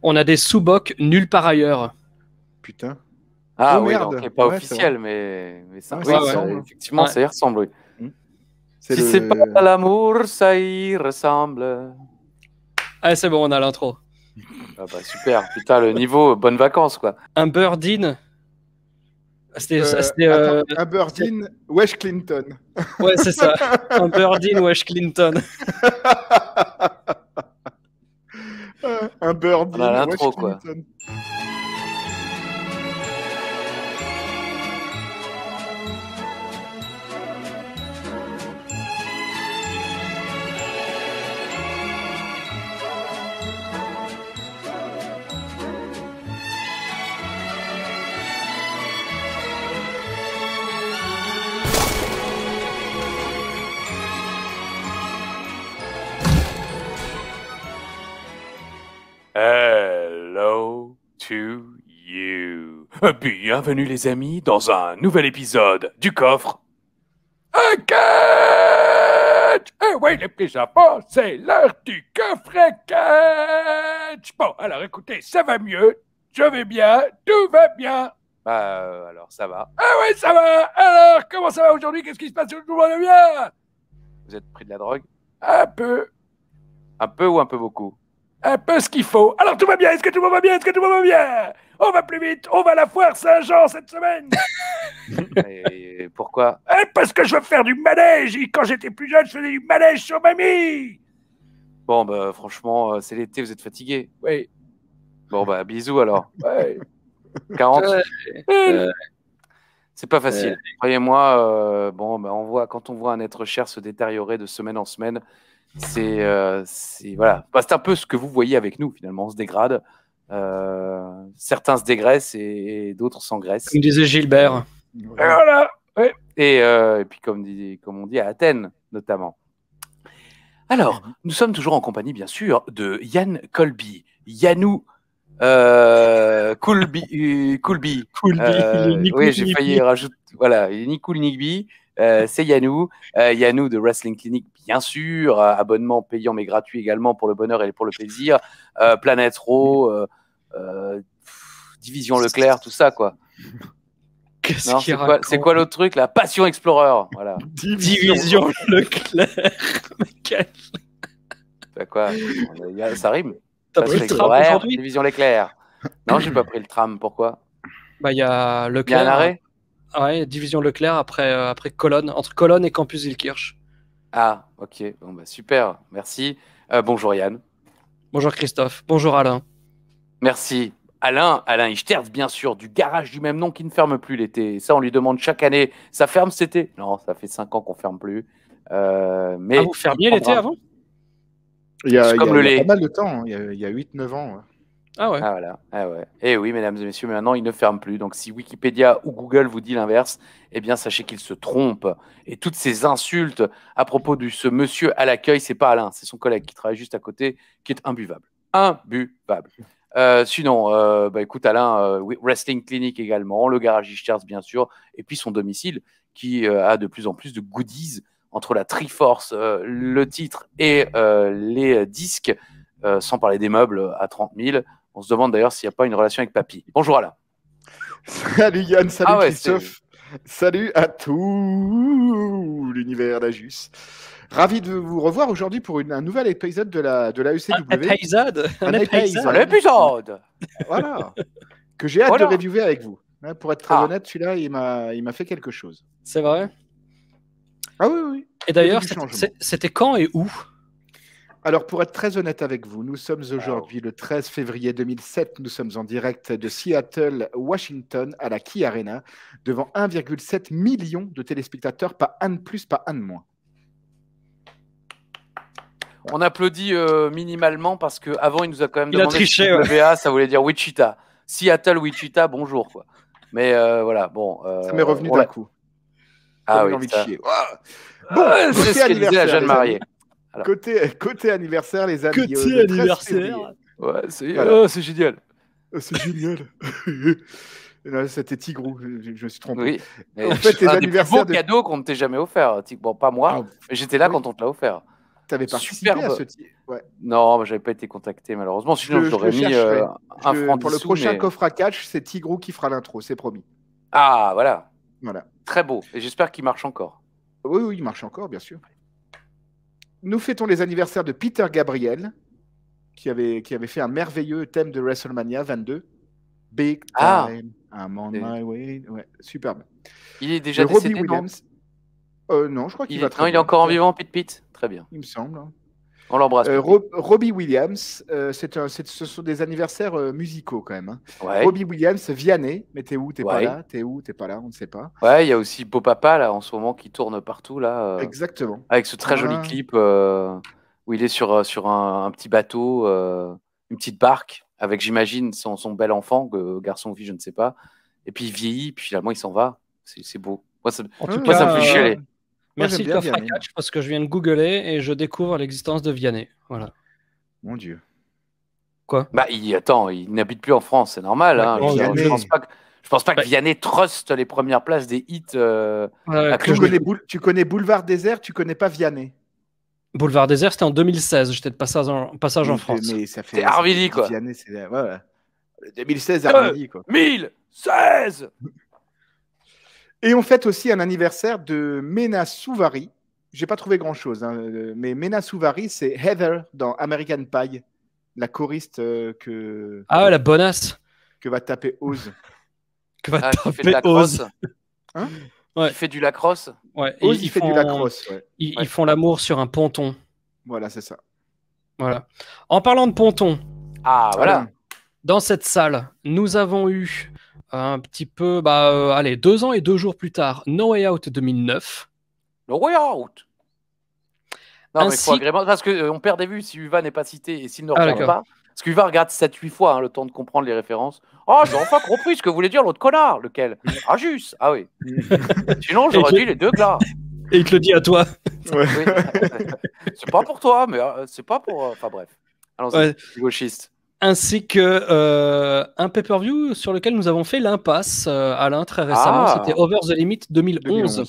On a des sous-bocs nulle part ailleurs. Putain. Ah Oh, oui, merde. donc pas Ouais, officiel, mais ça, Ouais, oui, ça ça, ressemble. effectivement, Ouais. ça y ressemble, oui. C'est Si le- c'est pas l'amour, ça y ressemble. Ah, c'est bon, on a l'intro. Ah bah super, putain, le niveau, bonnes vacances, quoi. Un Birdin. C'était, Attends, Aberdeen, West Clinton. ouais, c'est ça. Un Birdin Wesh Clinton. Un Birdeen, On a l'intro, West quoi. Clinton. Hello to you. Bienvenue les amis dans un nouvel épisode du coffre. Un catch. Oui, les petits enfants, c'est l'heure du coffre à catch. Bon, alors écoutez, ça va mieux, je vais bien, tout va bien. Bah, alors ça va. Ah ouais, ça va. Alors, comment ça va aujourd'hui? Qu'est-ce qui se passe? Tout le monde va bien? Vous êtes pris de la drogue? Un peu. Un peu ou un peu beaucoup? Un peu ce qu'il faut. Alors tout va bien, est-ce que tout va bien? Est-ce que tout va bien? On va plus vite, on va à la foire Saint-Jean cette semaine. Et pourquoi? Parce que je veux faire du manège. Et quand j'étais plus jeune, je faisais du manège sur mamie. Bon, bah franchement, c'est l'été, vous êtes fatigué. Oui. Bon, bah bisous alors. Ouais. 40. Euh, C'est pas facile. Croyez-moi, bon, bah, quand on voit un être cher se détériorer de semaine en semaine, c'est voilà. Bah, c'est un peu ce que vous voyez avec nous finalement. On se dégrade. Certains se dégraissent et d'autres s'engraissent. Comme disait Gilbert. Et voilà. Ouais. Et puis comme on dit à Athènes notamment. Alors, nous sommes toujours en compagnie bien sûr de Yann Colby, Yannou Coolby. Oui, j'ai failli rajouter. Voilà, ni cool ni bi. C'est Yannou. Yannou de Wrestling Clinic, bien sûr. Abonnement payant mais gratuit également pour le bonheur et pour le plaisir. Planète Raw, Division Leclerc, tout ça, quoi. Qu'est-ce Non, qu'il c'est raconte? quoi l'autre truc là? Passion Explorer. Voilà. Division Leclerc. Bah quoi? Ça rime. T'as Passion pris le tram Explorer, aujourd'hui? Division Leclerc. Non, j'ai pas pris le tram. Pourquoi? Bah, il y a Il y a un Leclerc. arrêt? Ouais, Division Leclerc après Cologne, entre Cologne et Campus Illkirch. Ah, ok. Bon, bah, super. Merci. Bonjour Yann. Bonjour Christophe. Bonjour Alain. Merci. Alain Ichterz, bien sûr, du garage du même nom qui ne ferme plus l'été. Et ça, on lui demande chaque année. Ça ferme cet été? Non, ça fait 5 ans qu'on ferme plus. Mais Vous fermiez l'été avant? Il y a comme le lait. pas mal de temps, hein. Il y a 8-9 ans. Ouais. Ah ouais. Ah voilà, ah ouais. Et oui, mesdames et messieurs, maintenant il ne ferme plus. Donc si Wikipédia ou Google vous dit l'inverse, eh bien sachez qu'il se trompe. Et toutes ces insultes à propos de ce monsieur à l'accueil, c'est pas Alain, c'est son collègue qui travaille juste à côté, qui est imbuvable. Imbuvable. Sinon, bah écoute Alain, Wrestling Clinic également, le garage Ichterz bien sûr, et puis son domicile qui a de plus en plus de goodies entre la Triforce, le titre et les disques, sans parler des meubles à 30 000. On se demande d'ailleurs s'il n'y a pas une relation avec Papy. Bonjour Alain. Salut Yann, salut Ah ouais, Christophe. Salut à tout l'univers d'Ajus. Ravi de vous revoir aujourd'hui pour un nouvel épisode de la ECW. Un épisode. Un épisode. L'épisode. Voilà. Que j'ai hâte Voilà. de reviewer avec vous. Hein, pour être très Ah. honnête, celui-là, il m'a fait quelque chose. C'est vrai. Ah oui, oui. Et d'ailleurs, Il y a du changement. c'était quand et où? Alors, pour être très honnête avec vous, nous sommes aujourd'hui le 13 février 2007. Nous sommes en direct de Seattle, Washington, à la Key Arena, devant 1,7 million de téléspectateurs, pas un de plus, pas un de moins. On applaudit minimalement parce qu'avant, il nous a quand même Il a demandé triché, si ouais. WA, ça voulait dire Wichita. Seattle, Wichita, bonjour. Quoi. Mais voilà, bon. Ça m'est revenu on d'un l'a- coup. Ah Comme oui, envie de ça. chier. Ouah. Bon, c'est côté ce que disait la anniversaire, jeune les mariée. amis. Côté anniversaire, les amis. Côté le 13 anniversaire. février. Ouais, c'est Voilà. c'est génial. C'est génial. Non, c'était Tigrou, je me suis trompé. Oui. En fait, les un des plus anniversaires beaux cadeaux qu'on ne t'ait jamais offert. Bon, pas moi, Ah, mais j'étais là oui. quand on te l'a offert. Tu avais participé à ce titre. Ouais. Non, j'avais pas été contacté malheureusement. Sinon, je t'aurais mis un franc pour le prochain coffre à catch, c'est Tigrou qui fera l'intro, c'est promis. Ah, voilà. Voilà. Très beau. Et j'espère qu'il marche encore. Oui, il marche encore, bien sûr. Nous fêtons les anniversaires de Peter Gabriel, qui avait fait un merveilleux thème de WrestleMania 22. Big time, I'm on my way. Ouais, superbe. Il est déjà décédé, Robbie Williams. Non, je crois qu'il va très bien. Non, il est encore en vivant, Pete. Très bien. Il me semble. Hein. On l'embrasse. Robbie Williams, ce sont des anniversaires musicaux quand même. Hein. Ouais. Robbie Williams, Vianney, mais t'es où? T'es pas là? T'es où? T'es pas là? On ne sait pas. Ouais, il y a aussi Beau Papa là en ce moment qui tourne partout là. Exactement. Avec ce très joli clip où il est sur un petit bateau, une petite barque avec, j'imagine, son bel enfant, garçon ou fille, je ne sais pas. Et puis il vieillit, puis finalement il s'en va. C'est beau. Moi, ça me fait chialer. Merci le coffre à catch parce que je viens de googler et je découvre l'existence de Vianney. Voilà. Mon Dieu. Quoi? Bah, il n'habite plus en France, c'est normal. Hein. Je pense pas que Vianney truste les premières places des hits. Tu connais Boulevard Désert, tu connais pas Vianney. Boulevard Désert, c'était en 2016. J'étais de passage en France. C'est Harvey, quoi. Vianney, c'est 2016, Harvey, quoi. 1016. Et on fête aussi un anniversaire de Mena Suvari. J'ai pas trouvé grand-chose, hein, mais Mena Suvari, c'est Heather dans American Pie, la choriste que... Ah, la bonasse. Que va taper Oz. Qui fait de la crosse. Hein? Ouais. Qui fait du lacrosse. Ouais. Oz, il fait du lacrosse. Ouais. Ils font l'amour sur un ponton. Voilà, c'est ça. Voilà. En parlant de ponton. Ah, voilà. Dans cette salle, nous avons eu un petit peu, 2 ans et 2 jours plus tard, No Way Out 2009. No Way Out. Non, mais il faut agrément, parce qu'on perd des vues si Uva n'est pas cité et s'il ne regarde pas. Parce qu'Uva regarde 7-8 fois, hein, le temps de comprendre les références. Oh, j'ai enfin compris ce que voulait dire l'autre connard. Lequel? Ah, juste. Ah oui. Sinon, j'aurais dit les deux glas. Et il te le dit à toi. Ouais. Oui. C'est pas pour toi, mais c'est pas pour. Enfin bref. Allons-y, gauchiste. Ainsi que un pay-per-view sur lequel nous avons fait l'impasse, Alain, très récemment. C'était Over the Limit 2011.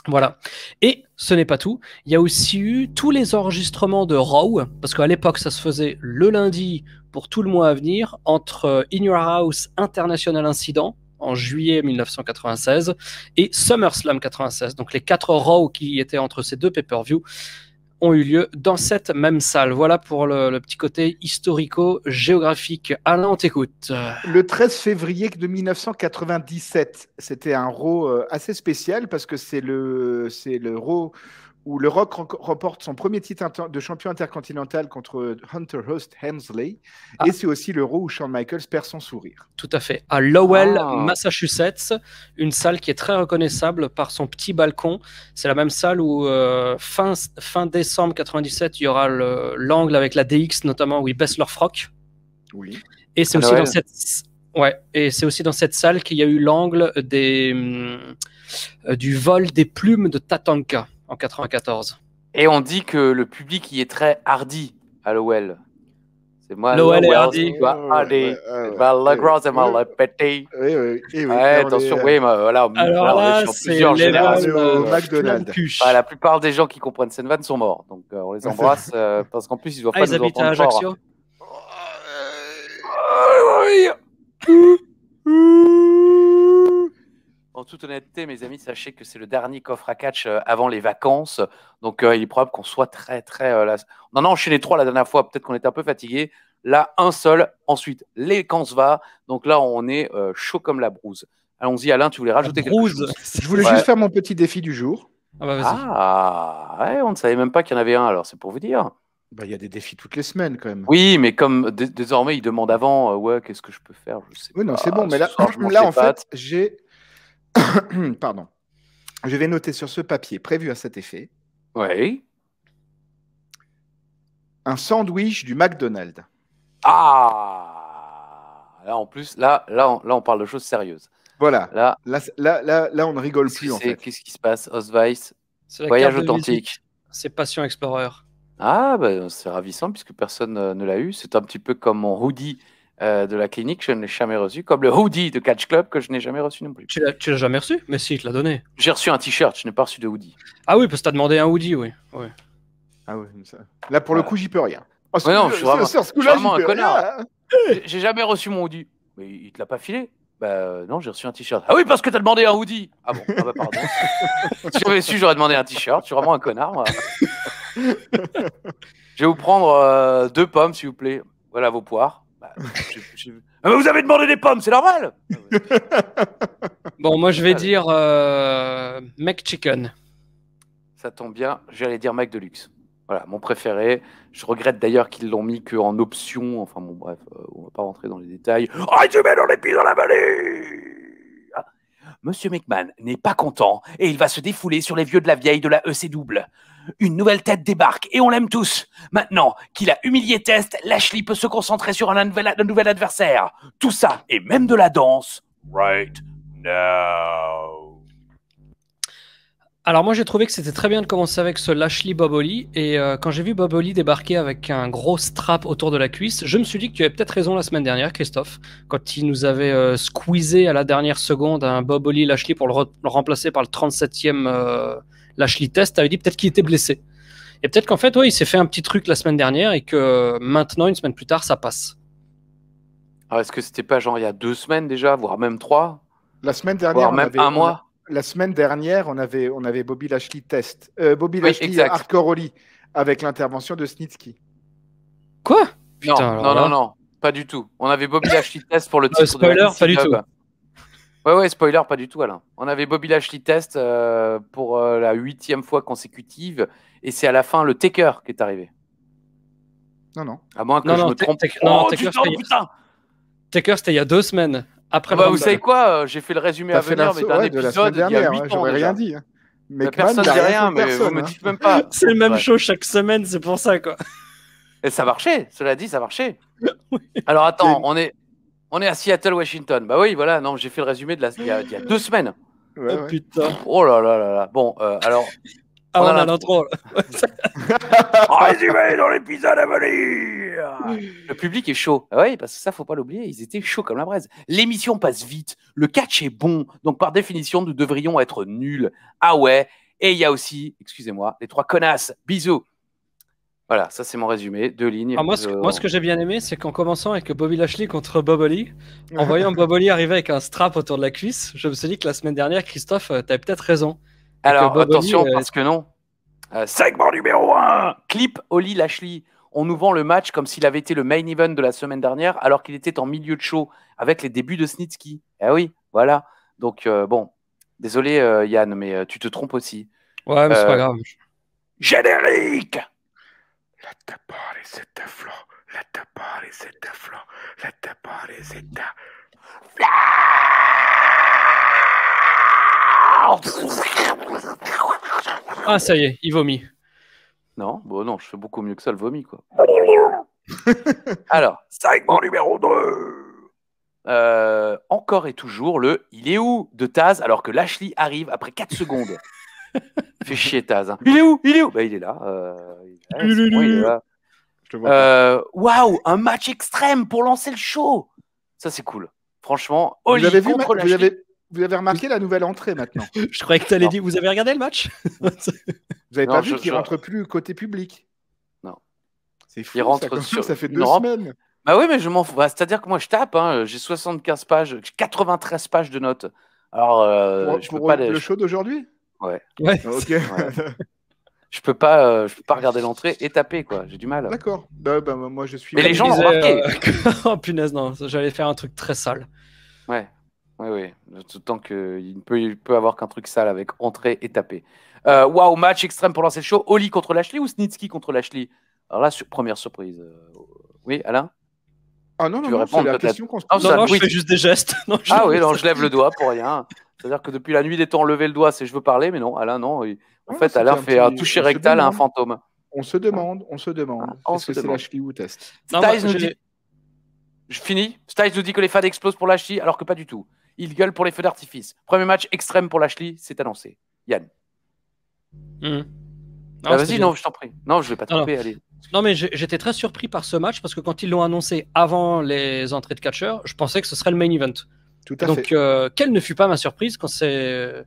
Voilà. Et ce n'est pas tout. Il y a aussi eu tous les enregistrements de Raw, parce qu'à l'époque, ça se faisait le lundi pour tout le mois à venir, entre In Your House International Incident, en juillet 1996, et SummerSlam 96. Donc les 4 Raw qui étaient entre ces deux pay-per-view ont eu lieu dans cette même salle. Voilà pour le petit côté historico-géographique. Alain, on t'écoute. Le 13 février de 1997, c'était un Raw assez spécial parce que c'est le Raw où le Rock remporte son premier titre de champion intercontinental contre Hunter Hearst Helmsley. Et c'est aussi le Raw où Shawn Michaels perd son sourire. Tout à fait. À Lowell, Massachusetts, une salle qui est très reconnaissable par son petit balcon. C'est la même salle où fin décembre 97, il y aura l'angle avec la DX, notamment où ils baissent leur froc. Oui. Et c'est aussi dans cette salle qu'il y a eu l'angle du vol des plumes de Tatanka en 94. Et on dit que le public y est très hardy à Lowell. C'est moi. Lowell est hardy. La grosse et mal pété. Oui. Attention, oui, mais voilà. Alors là, c'est plusieurs générations au McDonald's. La plupart des gens qui comprennent cette vanne sont morts. Donc on les embrasse parce qu'en plus ils doivent pas nous habitent entendre à Ajaccio. En toute honnêteté, mes amis, sachez que c'est le dernier coffre à catch avant les vacances. Donc, il est probable qu'on soit très, très... On en a enchaîné 3 la dernière fois. Peut-être qu'on était un peu fatigué. Là, un seul. Ensuite, les camps se va. Donc là, on est chaud comme la brousse. Allons-y, Alain, tu voulais rajouter quelque chose? Je voulais juste faire mon petit défi du jour. Ouais, on ne savait même pas qu'il y en avait un. Alors, c'est pour vous dire. Il y a des défis toutes les semaines, quand même. Oui, mais comme désormais, ils demandent avant, qu'est-ce que je peux faire? Je sais pas. Non, c'est bon. Mais là en fait, j'ai... Pardon. Je vais noter sur ce papier prévu à cet effet. Oui. Un sandwich du McDonald's. Là en plus, là on parle de choses sérieuses. Voilà. Là on ne rigole plus en fait. Qu'est-ce qui se passe? Osweiss, c'est voyage authentique. C'est Passion Explorer. C'est ravissant puisque personne ne l'a eu. C'est un petit peu comme mon hoodie de la clinique, je ne l'ai jamais reçu, comme le hoodie de Catch Club que je n'ai jamais reçu non plus. Tu l'as jamais reçu? Mais si, il te l'a donné. J'ai reçu un t-shirt, je n'ai pas reçu de hoodie. Ah oui, parce que tu as demandé un hoodie, oui. Ah ouais, ça. Là, pour le coup, j'y peux rien. Oh, non, je suis vraiment un connard. J'ai jamais reçu mon hoodie. Mais il te l'a pas filé? Bah non, j'ai reçu un t-shirt. Ah oui, parce que t'as demandé un hoodie. Ah bon, ah bah pardon. Si j'avais su, j'aurais demandé un t-shirt. Je suis vraiment un connard, moi. Je vais vous prendre 2 pommes, s'il vous plaît. Voilà vos poires. Bah, Ah, mais vous avez demandé des pommes, c'est normal. Bon, moi je vais dire McChicken. Ça tombe bien, j'allais dire Mac de luxe. Voilà, mon préféré. Je regrette d'ailleurs qu'ils l'ont mis qu'en option. Enfin bon, bref, on va pas rentrer dans les détails. Résumé dans l'épisode la vallée. Monsieur McMahon n'est pas content et il va se défouler sur les vieux de la vieille de la ECW. Une nouvelle tête débarque et on l'aime tous. Maintenant qu'il a humilié Test, Lashley peut se concentrer sur un nouvel adversaire. Tout ça et même de la danse. Right now. Alors moi j'ai trouvé que c'était très bien de commencer avec ce Lashley Bob Holly et quand j'ai vu Bob Holly débarquer avec un gros strap autour de la cuisse, je me suis dit que tu avais peut-être raison la semaine dernière, Christophe, quand il nous avait squeezé à la dernière seconde un Bob Holly Lashley pour le remplacer par le 37e Lashley Test, tu avais dit peut-être qu'il était blessé. Et peut-être qu'en fait ouais, il s'est fait un petit truc la semaine dernière et que maintenant, une semaine plus tard, ça passe. Alors est-ce que c'était pas genre il y a 2 semaines déjà, voire même 3? La semaine dernière, voire même un mois. La semaine dernière, on avait Bobby Lashley Test. Bobby Lashley Hardcore Holly avec l'intervention de Snitsky. Quoi? Putain, non, pas du tout. On avait Bobby Lashley Test pour le titre spoiler, de la pas du tout. Ouais, spoiler, pas du tout, Alain. On avait Bobby Lashley Test pour la 8e fois consécutive et c'est à la fin le Taker qui est arrivé. Non. À moins que je me trompe. Taker, c'était il y a 2 semaines. Après vous savez quoi, j'ai fait le résumé à venir mais d'un épisode il y a 8 ans. J'aurais rien dit. Mais personne ne dit rien, mais vous me dites même pas. C'est le même show chaque semaine, c'est pour ça quoi. Et ça marchait, cela dit, ça marchait. Oui. Alors attends, on est à Seattle, Washington. Bah oui, voilà, non, j'ai fait le résumé il y a 2 semaines. Ouais. Putain. Oh là là. Bon, alors. On a l'intro. Résumé dans l'épisode à venir. Le public est chaud. Ah oui, parce que ça, faut pas l'oublier, ils étaient chauds comme la braise. L'émission passe vite, le catch est bon, donc par définition, nous devrions être nuls. Ah ouais, et il y a aussi, excusez-moi, les 3 connasses. Bisous. Voilà, ça c'est mon résumé, 2 lignes. Moi, ce que j'ai bien aimé, c'est qu'en commençant avec Bobby Lashley contre Bob Holly, en voyant Bob Holly arriver avec un strap autour de la cuisse, je me suis dit que la semaine dernière, Christophe, t'avais peut-être raison. Alors, attention, parce que non. Segment numéro 1. Clip Holly Lashley. On nous vend le match comme s'il avait été le main event de la semaine dernière, alors qu'il était en milieu de show, avec les débuts de Snitsky. Eh oui, voilà. Donc, bon, désolé Yann, mais tu te trompes aussi. Ouais, mais c'est pas grave. Générique. Let the party set the floor. Let the party set the floor. Let the party set the floor. Ah, ça y est, il vomit. Non, bon, non, je fais beaucoup mieux que ça, le vomi, quoi. Alors, segment numéro 2. Encore et toujours le « Il est où ?» de Taz, alors que Lashley arrive après 4 secondes. Fait chier Taz. Hein. Il est où? Bah, il est là. Il est là. Waouh, un match extrême pour lancer le show. Ça, c'est cool. Franchement, Holly contre Lashley. Vous avez remarqué la nouvelle entrée maintenant. Je croyais que tu allais dire, vous avez regardé le match? Vous n'avez pas vu qu'il rentre plus côté public? Non. C'est fou, ça fait 2 semaines. Bah oui, mais je m'en fous. Bah, c'est-à-dire que moi, je tape. Hein, j'ai 75 pages, 93 pages de notes. Alors, pour le show d'aujourd'hui? Ouais. Ok. Ouais. Je peux pas regarder l'entrée et taper, quoi. J'ai du mal. D'accord. Moi, je suis. Mais les gens l'ont remarqué. Oh punaise, non. J'allais faire un truc très sale. Ouais. Oui. Tant qu'il ne peut avoir qu'un truc sale avec entrée et taper. Waouh, match extrême pour lancer le show. Holly contre Lashley ou Snitsky contre Lashley? Alors là, première surprise. Oui, Alain? Ah non, c'est la question qu'on se pose. Non, je fais juste des gestes. Non, je lève le doigt pour rien. C'est-à-dire que depuis la nuit des temps, lever le doigt, c'est je veux parler, mais non, Alain, non. En fait, Alain fait un toucher rectal à un fantôme. On se demande. Est-ce que c'est Lashley ou Test? Styles nous dit... Je finis. Styles nous dit que les fans explosent pour Lashley, alors que pas du tout. Il gueule pour les feux d'artifice. Premier match extrême pour Lashley, c'est annoncé. Yann. Vas-y, non, je t'en prie. Non, je vais pas tromper, allez. Non, mais j'étais très surpris par ce match parce que quand ils l'ont annoncé avant les entrées de catcheurs, je pensais que ce serait le main event. Tout à fait. Donc, quelle ne fut pas ma surprise quand c'est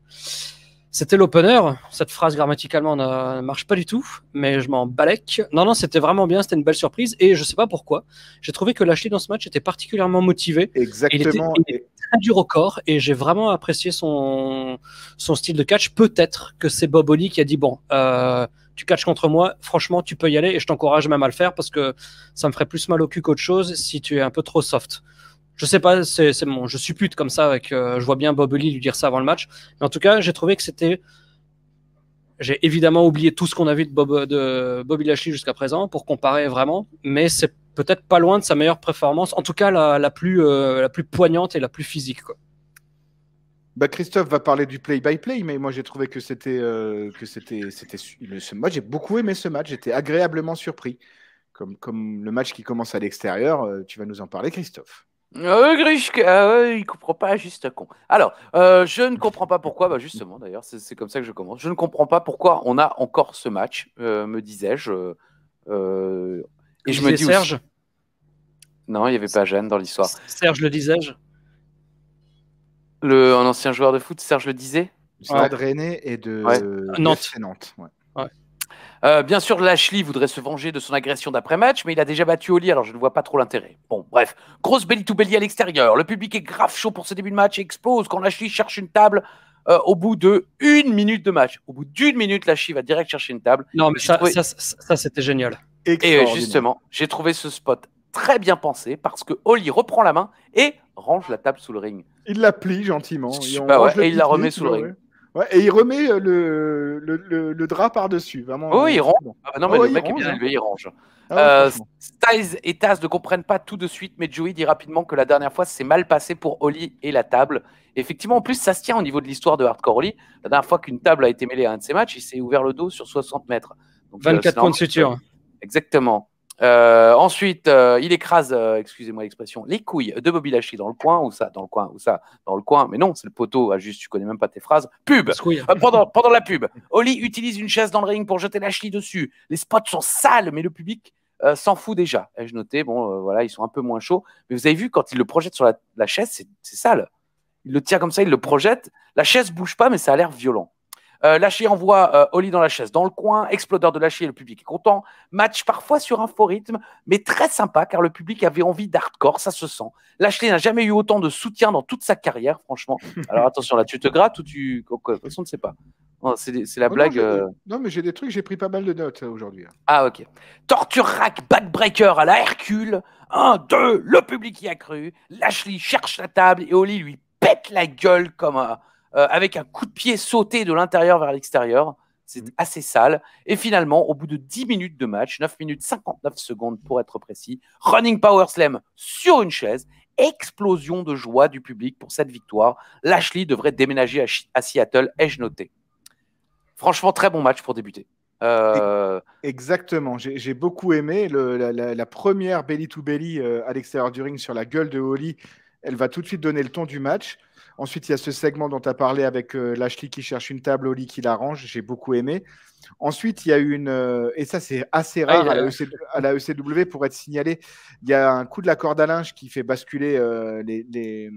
C'était l'opener. Cette phrase grammaticalement ne marche pas du tout, mais je m'en balèque. Non, c'était vraiment bien. C'était une belle surprise. Et je sais pas pourquoi. J'ai trouvé que Lashley dans ce match était particulièrement motivé. Exactement. Il était très dur au corps et j'ai vraiment apprécié son style de catch. Peut-être que c'est Bob Holly qui a dit bon, tu catches contre moi. Franchement, tu peux y aller et je t'encourage même à le faire parce que ça me ferait plus mal au cul qu'autre chose si tu es un peu trop soft. Je sais pas, c'est bon, je suppute comme ça avec, je vois bien Bob Holly lui dire ça avant le match. Mais en tout cas, j'ai trouvé que c'était, j'ai évidemment oublié tout ce qu'on a vu de Bobby Lashley jusqu'à présent pour comparer vraiment, mais c'est peut-être pas loin de sa meilleure performance, en tout cas la plus poignante et la plus physique, quoi. Bah, Christophe va parler du play-by-play, mais moi j'ai trouvé que c'était ce match. J'ai beaucoup aimé ce match, j'étais agréablement surpris. Comme le match qui commence à l'extérieur, tu vas nous en parler, Christophe. Grishka, il comprend pas, juste con. Alors, je ne comprends pas pourquoi, bah justement d'ailleurs, c'est comme ça que je commence. Je ne comprends pas pourquoi on a encore ce match, me disais-je. Et je me dis Serge aussi... Non, il n'y avait pas Jeanne dans l'histoire. Serge le disais-je. Un ancien joueur de foot, Serge le disait. Du Stade Rennais et de Nantes. Nantes. Ouais. Bien sûr, Lashley voudrait se venger de son agression d'après-match, mais il a déjà battu Holly, alors je ne vois pas trop l'intérêt. Bon, bref, grosse belly-to-belly à l'extérieur. Le public est grave chaud pour ce début de match et explose quand Lashley cherche une table au bout de 1 minute de match. Au bout d'1 minute, Lashley va direct chercher une table. Non, mais ça c'était génial. Et justement, j'ai trouvé ce spot très bien pensé parce que Holly reprend la main et range la table sous le ring. Il la plie gentiment. Et il la remet sous le ring. Ouais, et il remet le drap par-dessus. Vraiment, oui, il range. Non, mais le mec est bien élevé, il range. Styles et Taz ne comprennent pas tout de suite, mais Joey dit rapidement que la dernière fois, c'est mal passé pour Holly et la table. Et effectivement, en plus, ça se tient au niveau de l'histoire de Hardcore Holly. La dernière fois qu'une table a été mêlée à un de ses matchs, il s'est ouvert le dos sur 60 mètres. Donc, 24 points de suture. Exactement. Ensuite, il écrase, excusez-moi l'expression, les couilles de Bobby Lashley dans le coin, ou ça, dans le coin, ou ça, dans le coin. Mais non, c'est le poteau. Juste, tu connais même pas tes phrases. Pub. Pendant la pub, Holly utilise une chaise dans le ring pour jeter Lashley dessus. Les spots sont sales, mais le public s'en fout déjà. Ai-je noté, bon, voilà, ils sont un peu moins chauds. Mais vous avez vu, quand il le projette sur la chaise, c'est sale. Il le tient comme ça, il le projette. La chaise bouge pas, mais ça a l'air violent. Lashley envoie Holly dans la chaise dans le coin, explodeur de Lashley, le public est content. Match parfois sur un faux rythme, mais très sympa car le public avait envie d'hardcore, ça se sent. Lashley n'a jamais eu autant de soutien dans toute sa carrière, franchement. Alors attention, là, tu te grattes ou tu... De toute façon, on ne sait pas. C'est la blague. Non, mais j'ai des trucs, j'ai pris pas mal de notes aujourd'hui. Ah, ok. Torture rack, backbreaker à la Hercule. 1, 2, le public y a cru. Lashley cherche la table et Holly lui pète la gueule comme avec un coup de pied sauté de l'intérieur vers l'extérieur. C'est assez sale. Et finalement, au bout de 10 minutes de match, 9 minutes 59 secondes pour être précis, running power slam sur une chaise, explosion de joie du public pour cette victoire. Lashley devrait déménager à Seattle, ai-je noté. Franchement, très bon match pour débuter. Exactement, j'ai beaucoup aimé la première belly-to-belly à l'extérieur du ring sur la gueule de Holly. Elle va tout de suite donner le ton du match. Ensuite, il y a ce segment dont tu as parlé avec Lashley qui cherche une table, Holly qui l'arrange. J'ai beaucoup aimé. Ensuite, il y a et ça c'est assez rare à la ECW pour être signalé, il y a un coup de la corde à linge qui fait basculer les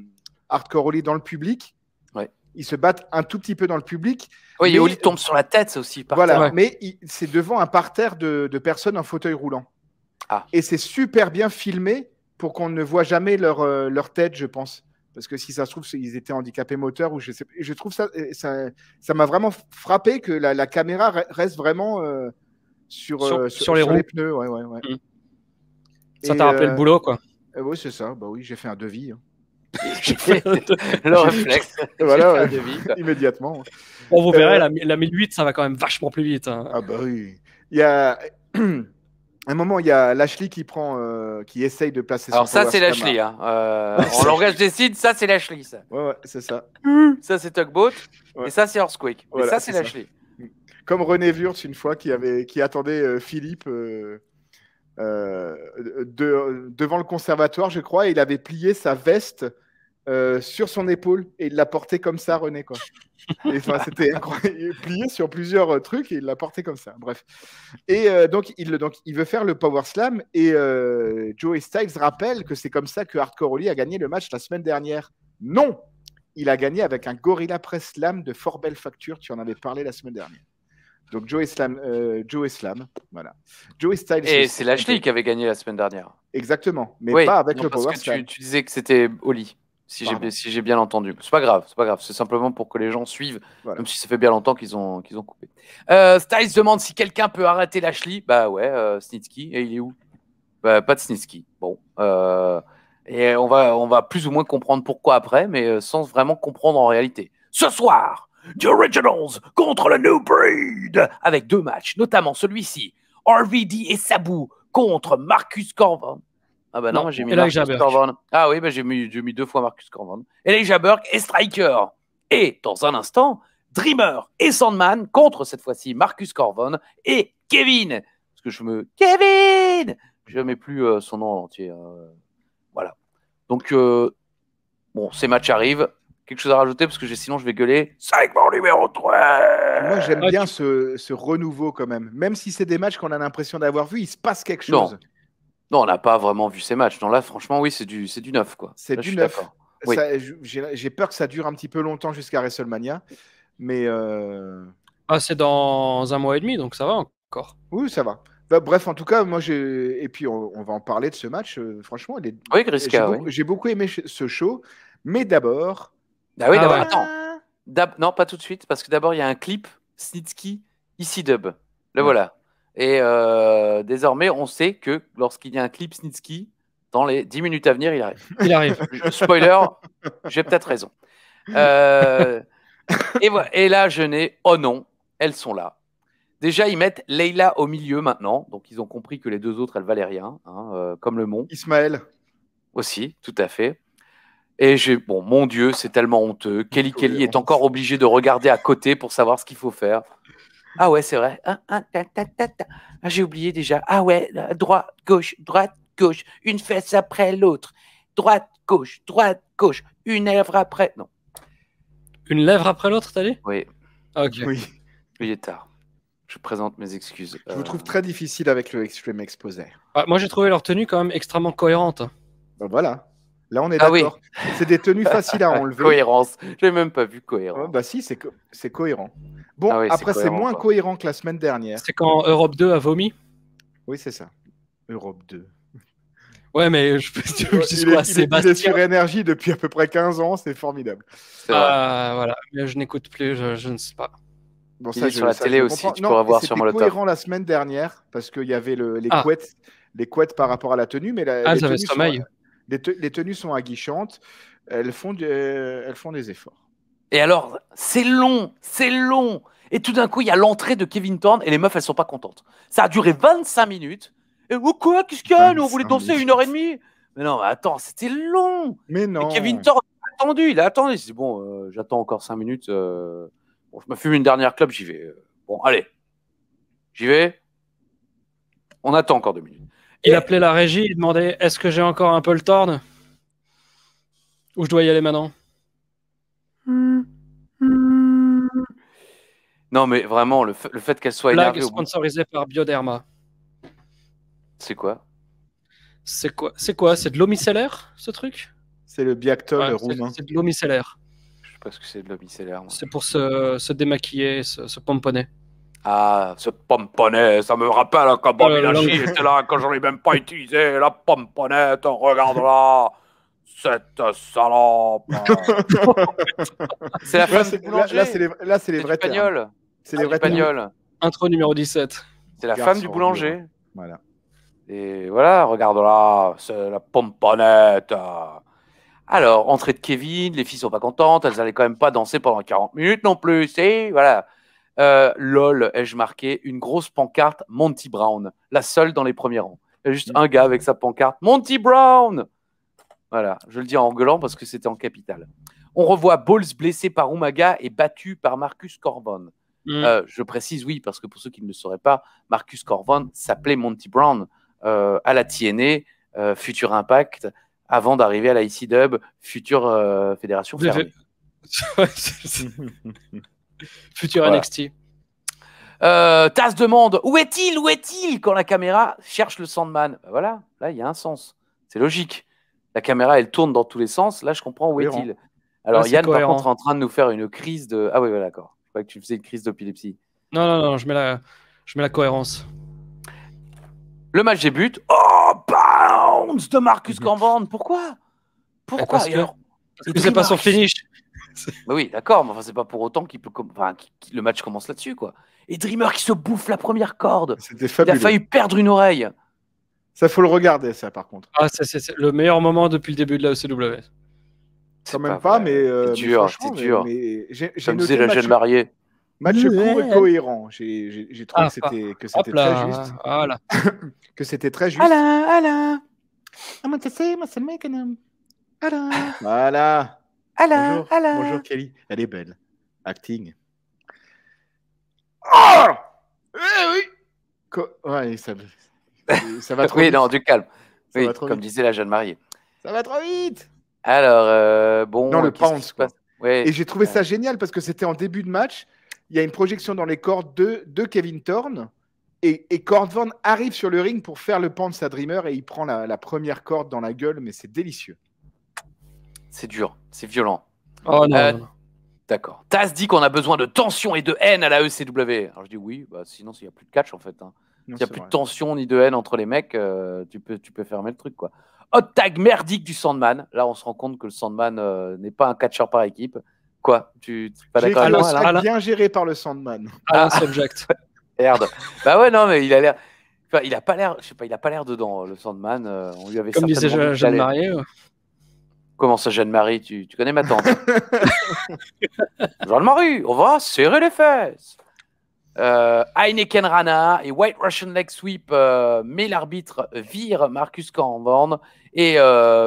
Hardcore Holly dans le public. Ouais. Ils se battent un tout petit peu dans le public. Oui, et Holly tombe sur la tête, c'est aussi par voilà, terre. Mais c'est devant un parterre de personnes en fauteuil roulant. Ah. Et c'est super bien filmé pour qu'on ne voit jamais leur tête, je pense. Parce que si ça se trouve, ils étaient handicapés moteurs. Ou je trouve ça m'a vraiment frappé que la caméra reste vraiment sur les pneus. Ouais. Mmh. Ça t'a rappelé le boulot, quoi. Oui, c'est ça. Bah oui, j'ai fait un devis. J'ai fait le réflexe. Voilà, immédiatement. Bon, vous verrez, la 1008, ça va quand même vachement plus vite. Hein. Ah bah oui. Il y a un moment, il y a Lashley qui essaye de placer son. Alors ça, c'est Lashley. Hein. En langage des sites, ça, c'est Lashley. Ça. Ouais, c'est ça. Ça, c'est Tugboat. Ouais. Et ça, c'est Earthquake. Voilà, mais ça, c'est Lashley. Comme René Wurtz, une fois, qui attendait Philippe devant le conservatoire, je crois, et il avait plié sa veste sur son épaule et il l'a porté comme ça, René, quoi. C'était incroyable. Il plié sur plusieurs trucs et il l'a porté comme ça. Bref. Et donc, il veut faire le Power Slam et Joey Styles rappelle que c'est comme ça que Hardcore Holly a gagné le match la semaine dernière. Non, il a gagné avec un Gorilla Press Slam de fort belle facture. Tu en avais parlé la semaine dernière. Donc Joey Slam, voilà. Joey Styles. Et c'est Lashley qui avait gagné la semaine dernière. Exactement, mais pas avec le Power Slam. Tu disais que c'était Oli, si j'ai bien entendu. C'est pas grave. C'est simplement pour que les gens suivent, même si ça fait bien longtemps qu'ils ont coupé. Styles demande si quelqu'un peut arrêter Lashley. Bah ouais, Snitsky. Et il est où? Bah, pas de Snitsky. Bon. Et on va plus ou moins comprendre pourquoi après, mais sans vraiment comprendre en réalité. Ce soir, The Originals contre le New Breed, avec 2 matchs, notamment celui-ci, RVD et Sabu contre Marcus Corvan. Ah bah non, j'ai mis Marcus Corvan. Ah oui, bah j'ai mis 2 fois Marcus Corvan. Elijah Burke et Striker. Et dans un instant, Dreamer et Sandman contre cette fois-ci Marcus Corvan et Kevin. Parce que Kevin, je ne mets plus son nom en entier. Voilà. Donc, bon, ces matchs arrivent. Quelque chose à rajouter parce que sinon je vais gueuler. Segment numéro 3. Moi j'aime bien ce renouveau quand même. Même si c'est des matchs qu'on a l'impression d'avoir vu, il se passe quelque chose. Non, on n'a pas vraiment vu ces matchs. Non, là franchement oui, c'est du neuf quoi. C'est du neuf. Oui. J'ai peur que ça dure un petit peu longtemps jusqu'à WrestleMania. Mais c'est dans 1 mois et demi, donc ça va encore. Oui, ça va. Bah, bref, en tout cas, moi et puis on va en parler de ce match. Franchement, oui, Griska, j'ai beaucoup aimé ce show. Mais d'abord. Ah oui, d'abord, attends. Non, pas tout de suite, parce que d'abord, il y a un clip Snitsky, ici dub. Le voilà. Et désormais, on sait que lorsqu'il y a un clip Snitsky, dans les 10 minutes à venir, il arrive. Il arrive. Spoiler, j'ai peut-être raison. Et là, oh non, elles sont là. Déjà, ils mettent Leila au milieu maintenant. Donc, ils ont compris que les 2 autres, elles valaient rien, comme le mont. Ismaël. Aussi, tout à fait. Et mon Dieu, c'est tellement honteux. Kelly est encore obligé de regarder à côté pour savoir ce qu'il faut faire. Ah ouais, c'est vrai. J'ai oublié déjà. Ah ouais, droite, gauche, une fesse après l'autre. Droite, gauche, gauche, une lèvre après. Non. Une lèvre après l'autre, t'as dit? Oui. Ok. Oui. Il est tard. Je présente mes excuses. Je vous trouve très difficile avec le Extreme Exposé. Moi, j'ai trouvé leur tenue quand même extrêmement cohérente. Ben voilà. Là, on est d'accord. Oui. C'est des tenues faciles à enlever. Cohérence. Je n'ai même pas vu cohérent. Bah si, c'est cohérent. Bon, après, c'est moins cohérent que la semaine dernière. C'est quand Europe 2 a vomi? Oui, c'est ça. Europe 2. Ouais, mais il est sur énergie depuis à peu près 15 ans. C'est formidable. Voilà. Mais je n'écoute plus. Je ne sais pas. Bon, il est sur la télé aussi. Tu pourras voir sur Molotov. C'était cohérent la semaine dernière parce qu'il y avait les couettes par rapport à la tenue. Mais j'avais sommeil. Les tenues sont aguichantes, elles font des efforts. Et alors, c'est long. Et tout d'un coup, il y a l'entrée de Kevin Thorne et les meufs, elles sont pas contentes. Ça a duré 25 minutes. Et quoi, qu'est-ce qu'il y a? Nous, on voulait danser 1h30. Mais non, attends, c'était long. Mais non. Et Kevin Thorne il a attendu. C'est bon, j'attends encore 5 minutes. Bon, je me fume une dernière clope, j'y vais. Bon, allez. J'y vais. On attend encore 2 minutes. Il appelait la régie, il demandait: est-ce que j'ai encore un peu le Thorne? Ou je dois y aller maintenant? Non, mais vraiment, le fait qu'elle soit énervée. Blague sponsorisée par Bioderma. C'est quoi? C'est quoi? C'est de l'eau micellaire, ce truc? C'est le Biactol roumain. C'est de l'eau micellaire. Je sais pas ce que c'est de l'eau micellaire. C'est pour se démaquiller, se pomponner. Ah, ce pomponnet, ça me rappelle quand Bobby Lashley était là, quand j'en ai même pas utilisé, la pomponnette, regarde là, cette salope. C'est la femme du boulanger. Là, c'est les vrais termes. C'est les vrais termes. Intro numéro 17. C'est la femme du boulanger. Voilà. Et voilà, regarde là, c'est la pomponnette. Alors, entrée de Kevin, les filles sont pas contentes, elles allaient quand même pas danser pendant 40 minutes non plus, c'est voilà. LOL, ai-je marqué une grosse pancarte Monty Brown, la seule dans les premiers rangs. Il y a juste un gars avec sa pancarte Monty Brown. Voilà, je le dis en gueulant parce que c'était en capitale. On revoit Balls blessé par Umaga et battu par Marcus Corban. Je précise, oui, parce que pour ceux qui ne le sauraient pas, Marcus Corban s'appelait Monty Brown à la TNA, Future Impact, avant d'arriver à la IC-Dub, future fédération fermée. Future NXT. Taz demande où est-il quand la caméra cherche le Sandman. Ben voilà, là il y a un sens. C'est logique. La caméra elle tourne dans tous les sens. Là je comprends où est-il. Alors, Yann, par contre, est en train de nous faire une crise de... Ah oui, voilà, d'accord. Je croyais que tu faisais une crise d'épilepsie. Non, je mets la cohérence. Le match débute. Oh, bounce de Marcus Cornborn. Pourquoi parce que c'est pas son finish. Bah oui, d'accord, mais enfin, c'est pas pour autant qu'il peut... le match commence là-dessus, quoi. Et Dreamer qui se bouffe la première corde. C'était fabuleux. Il a failli perdre une oreille. Ça, faut le regarder, ça, par contre. Ah, c'est le meilleur moment depuis le début de la ECW. Quand même pas, mais c'est dur, c'est dur. Comme disait la jeune mariée. Match court et cohérent. J'ai trouvé que c'était très juste. Voilà. Que c'était très juste. Alain. Voilà. Alain. Bonjour Kelly. Elle est belle. Acting. Oh oui. Ouais, ça va trop vite. Oui, non, du calme. Oui, comme disait la jeune mariée. Ça va trop vite. Alors, bon. Non, le pounce, quoi. Ouais. Et j'ai trouvé ça génial parce que c'était en début de match. Il y a une projection dans les cordes de Kevin Thorne. Et Cornborn arrive sur le ring pour faire le pounce à Dreamer et il prend la première corde dans la gueule, mais c'est délicieux. C'est dur, c'est violent. Oh non. D'accord. Taz dit qu'on a besoin de tension et de haine à la ECW. Alors je dis oui, sinon s'il n'y a plus de catch en fait. S'il n'y a plus de tension ni de haine entre les mecs, tu peux fermer le truc, quoi. Hot tag merdique du Sandman. Là, on se rend compte que le Sandman n'est pas un catcheur par équipe. Quoi? Tu n'es pas d'accord avec moi, Alain? Bien géré par le Sandman. Alain Subject. Merde. Bah ouais, non, mais il a l'air. Enfin, il a pas l'air. Je sais pas, il a pas l'air dedans, le Sandman. On lui avait comme disait Jeanne Marie. Comment ça, Jeanne Marie? Tu connais ma tante? Jeanne Marie, on va serrer les fesses. Heineken Rana et White Russian Leg Sweep, mais l'arbitre vire Marcus Cornborn. Et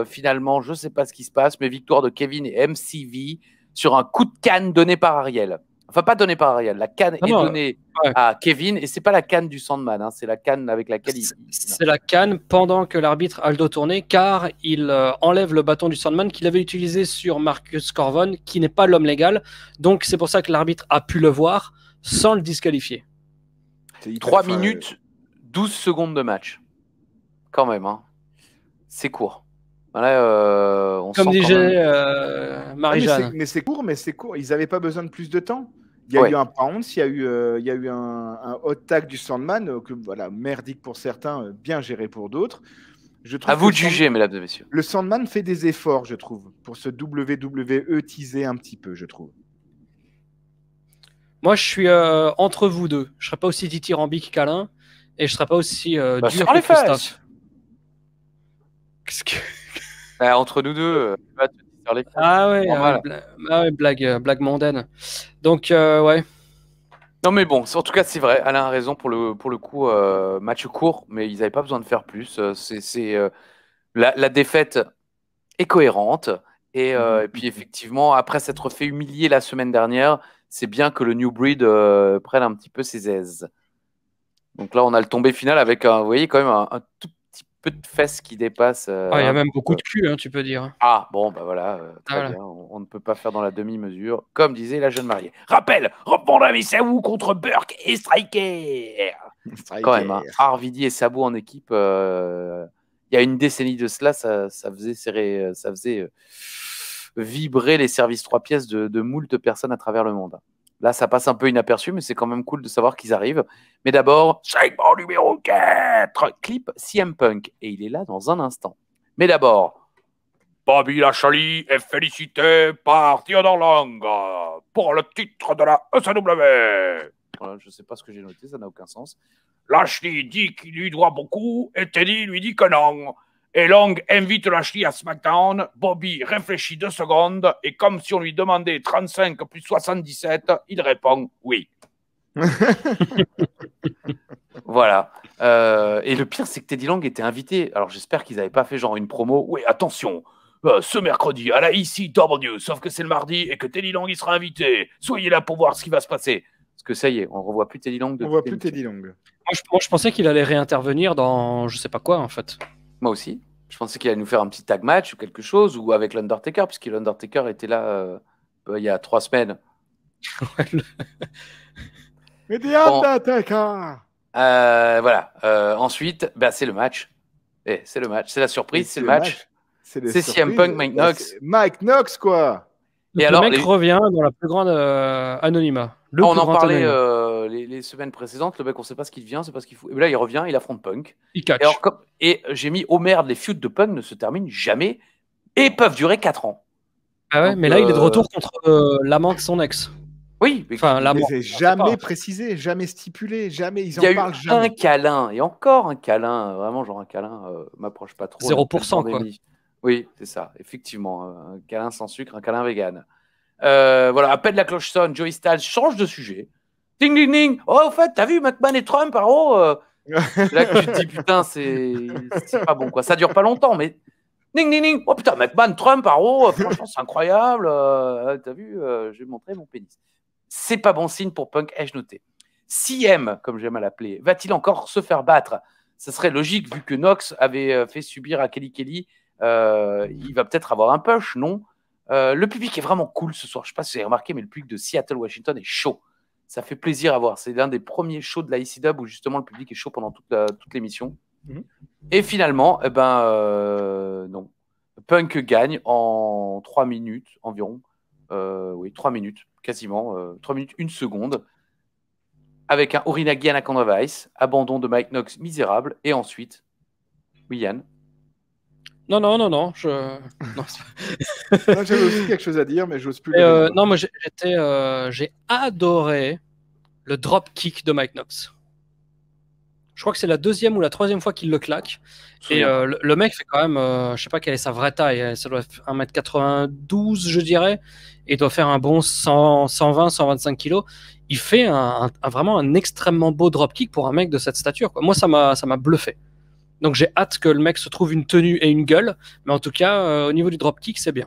finalement, je sais pas ce qui se passe, mais victoire de Kevin et MCV sur un coup de canne donné par Ariel. Enfin, pas donné par Ariel. La canne est donnée à Kevin et c'est pas la canne du Sandman. C'est la canne avec laquelle C'est la canne pendant que l'arbitre a le dos tourné, car il enlève le bâton du Sandman qu'il avait utilisé sur Marcus Cornborn, qui n'est pas l'homme légal. Donc, c'est pour ça que l'arbitre a pu le voir sans le disqualifier. 3 minutes, 12 secondes de match. Quand même, hein. C'est court. Là, comme disait Marie-Jeanne. Mais c'est court. Ils n'avaient pas besoin de plus de temps. Il y a eu un pounce, il y a eu un hot tag du Sandman, merdique pour certains, bien géré pour d'autres. À vous de juger, mesdames et messieurs. Le Sandman fait des efforts, je trouve, pour se WWE teaser un petit peu, je trouve. Moi, je suis entre vous deux. Je ne serai pas aussi dithyrambique qu'Alain et je ne serai pas aussi dur que Christophe. Qu'est-ce que... entre nous deux, blague mondaine. Donc, ouais. Non, mais bon, en tout cas, c'est vrai. Alain a raison pour le coup. Match court, mais ils n'avaient pas besoin de faire plus. La défaite est cohérente. Et puis, effectivement, après s'être fait humilier la semaine dernière, c'est bien que le New Breed prenne un petit peu ses aises. Donc là, on a le tombé final avec, vous voyez, quand même un tout petit peu de fesses qui dépassent. Il y a même beaucoup de cul, tu peux dire. Ah, bon, bah voilà, très bien. On ne peut pas faire dans la demi-mesure, comme disait la jeune mariée. Rappel, reprendre à Sabu contre Burke et Striker. Quand même, RVD et Sabu en équipe, il y a une décennie de cela, ça faisait vibrer les services 3 pièces de moult personnes à travers le monde. Là, ça passe un peu inaperçu, mais c'est quand même cool de savoir qu'ils arrivent. Mais d'abord, segment numéro 4, clip CM Punk. Et il est là dans un instant. Mais d'abord, Bobby Lashley est félicité par Theodore Long pour le titre de la ECW. Voilà, je ne sais pas ce que j'ai noté, ça n'a aucun sens. Lashley dit qu'il lui doit beaucoup et Teddy lui dit que non. Et Long invite Lashley à SmackDown. Bobby réfléchit 2 secondes et comme si on lui demandait 35 plus 77, il répond oui. Voilà. Et le pire, c'est que Teddy Long était invité. Alors j'espère qu'ils n'avaient pas fait genre une promo. Oui, attention, ce mercredi à la ECW, sauf que c'est le mardi et que Teddy Long y sera invité. Soyez là pour voir ce qui va se passer. Parce que ça y est, on ne revoit plus Teddy Long. On ne voit plus Teddy Long. Moi, je pensais qu'il allait réintervenir dans je sais pas quoi, en fait. Moi aussi. Je pensais qu'il allait nous faire un petit tag match ou quelque chose, ou avec l'Undertaker, puisque l'Undertaker était là il y a 3 semaines. Mais The Undertaker. Voilà. Ensuite, c'est le match. C'est la surprise, c'est le match. C'est CM Punk, Mike Knox. Mike Knox, quoi. Et alors, le mec revient dans la plus grande anonymat. On en parlait les semaines précédentes. Le mec, on ne sait pas ce qu'il devient, c'est pas ce qu'il faut. Et là, il revient, il affronte Punk. Il catch. Et j'ai mis oh merde, les feuds de Punk ne se terminent jamais et peuvent durer 4 ans. Ah ouais, donc, mais là, il est de retour contre l'amant de son ex. Oui, enfin, c'est jamais précisé, jamais stipulé, jamais ils en parlent jamais. Il y a eu un câlin et encore un câlin, vraiment genre un câlin, m'approche pas trop. 0% quoi. Oui, c'est ça, effectivement, un câlin sans sucre, un câlin vegan. Voilà, appelle la cloche sonne, Joey Styles change de sujet. Ding ding ding. Oh, au fait, t'as vu McMahon et Trump, là que tu te dis putain, c'est pas bon quoi. Ça dure pas longtemps, mais ding ding ding. Oh putain, McMahon, Trump, franchement, c'est incroyable. T'as vu, je vais montrer mon pénis. C'est pas bon signe pour Punk, ai-je noté. CM, comme j'aime à l'appeler, va-t-il encore se faire battre? Ça serait logique vu que Knox avait fait subir à Kelly Kelly. Il va peut-être avoir un push, non? Le public est vraiment cool ce soir. Je ne sais pas si vous avez remarqué, mais le public de Seattle, Washington est chaud. Ça fait plaisir à voir. C'est l'un des premiers shows de la ICW où justement le public est chaud pendant toute l'émission. Et finalement, non. Punk gagne en 3 minutes environ. Oui, 3 minutes, quasiment. 3 minutes, 1 seconde. Avec un Urinagi Anaconda Vice, abandon de Mike Knox misérable. Et ensuite, oui, Yann. Non. Non, j'avais aussi quelque chose à dire, mais j'ose plus. Non, moi j'ai adoré le drop kick de Mike Knox. Je crois que c'est la 2e ou la 3e fois qu'il le claque. Et le mec fait quand même, je sais pas quelle est sa vraie taille, ça doit être 1m92, je dirais, et il doit faire un bon 120, 125 kilos. Il fait vraiment un extrêmement beau drop kick pour un mec de cette stature, quoi. Moi, ça m'a bluffé. Donc j'ai hâte que le mec se trouve une tenue et une gueule, mais en tout cas, au niveau du dropkick, c'est bien.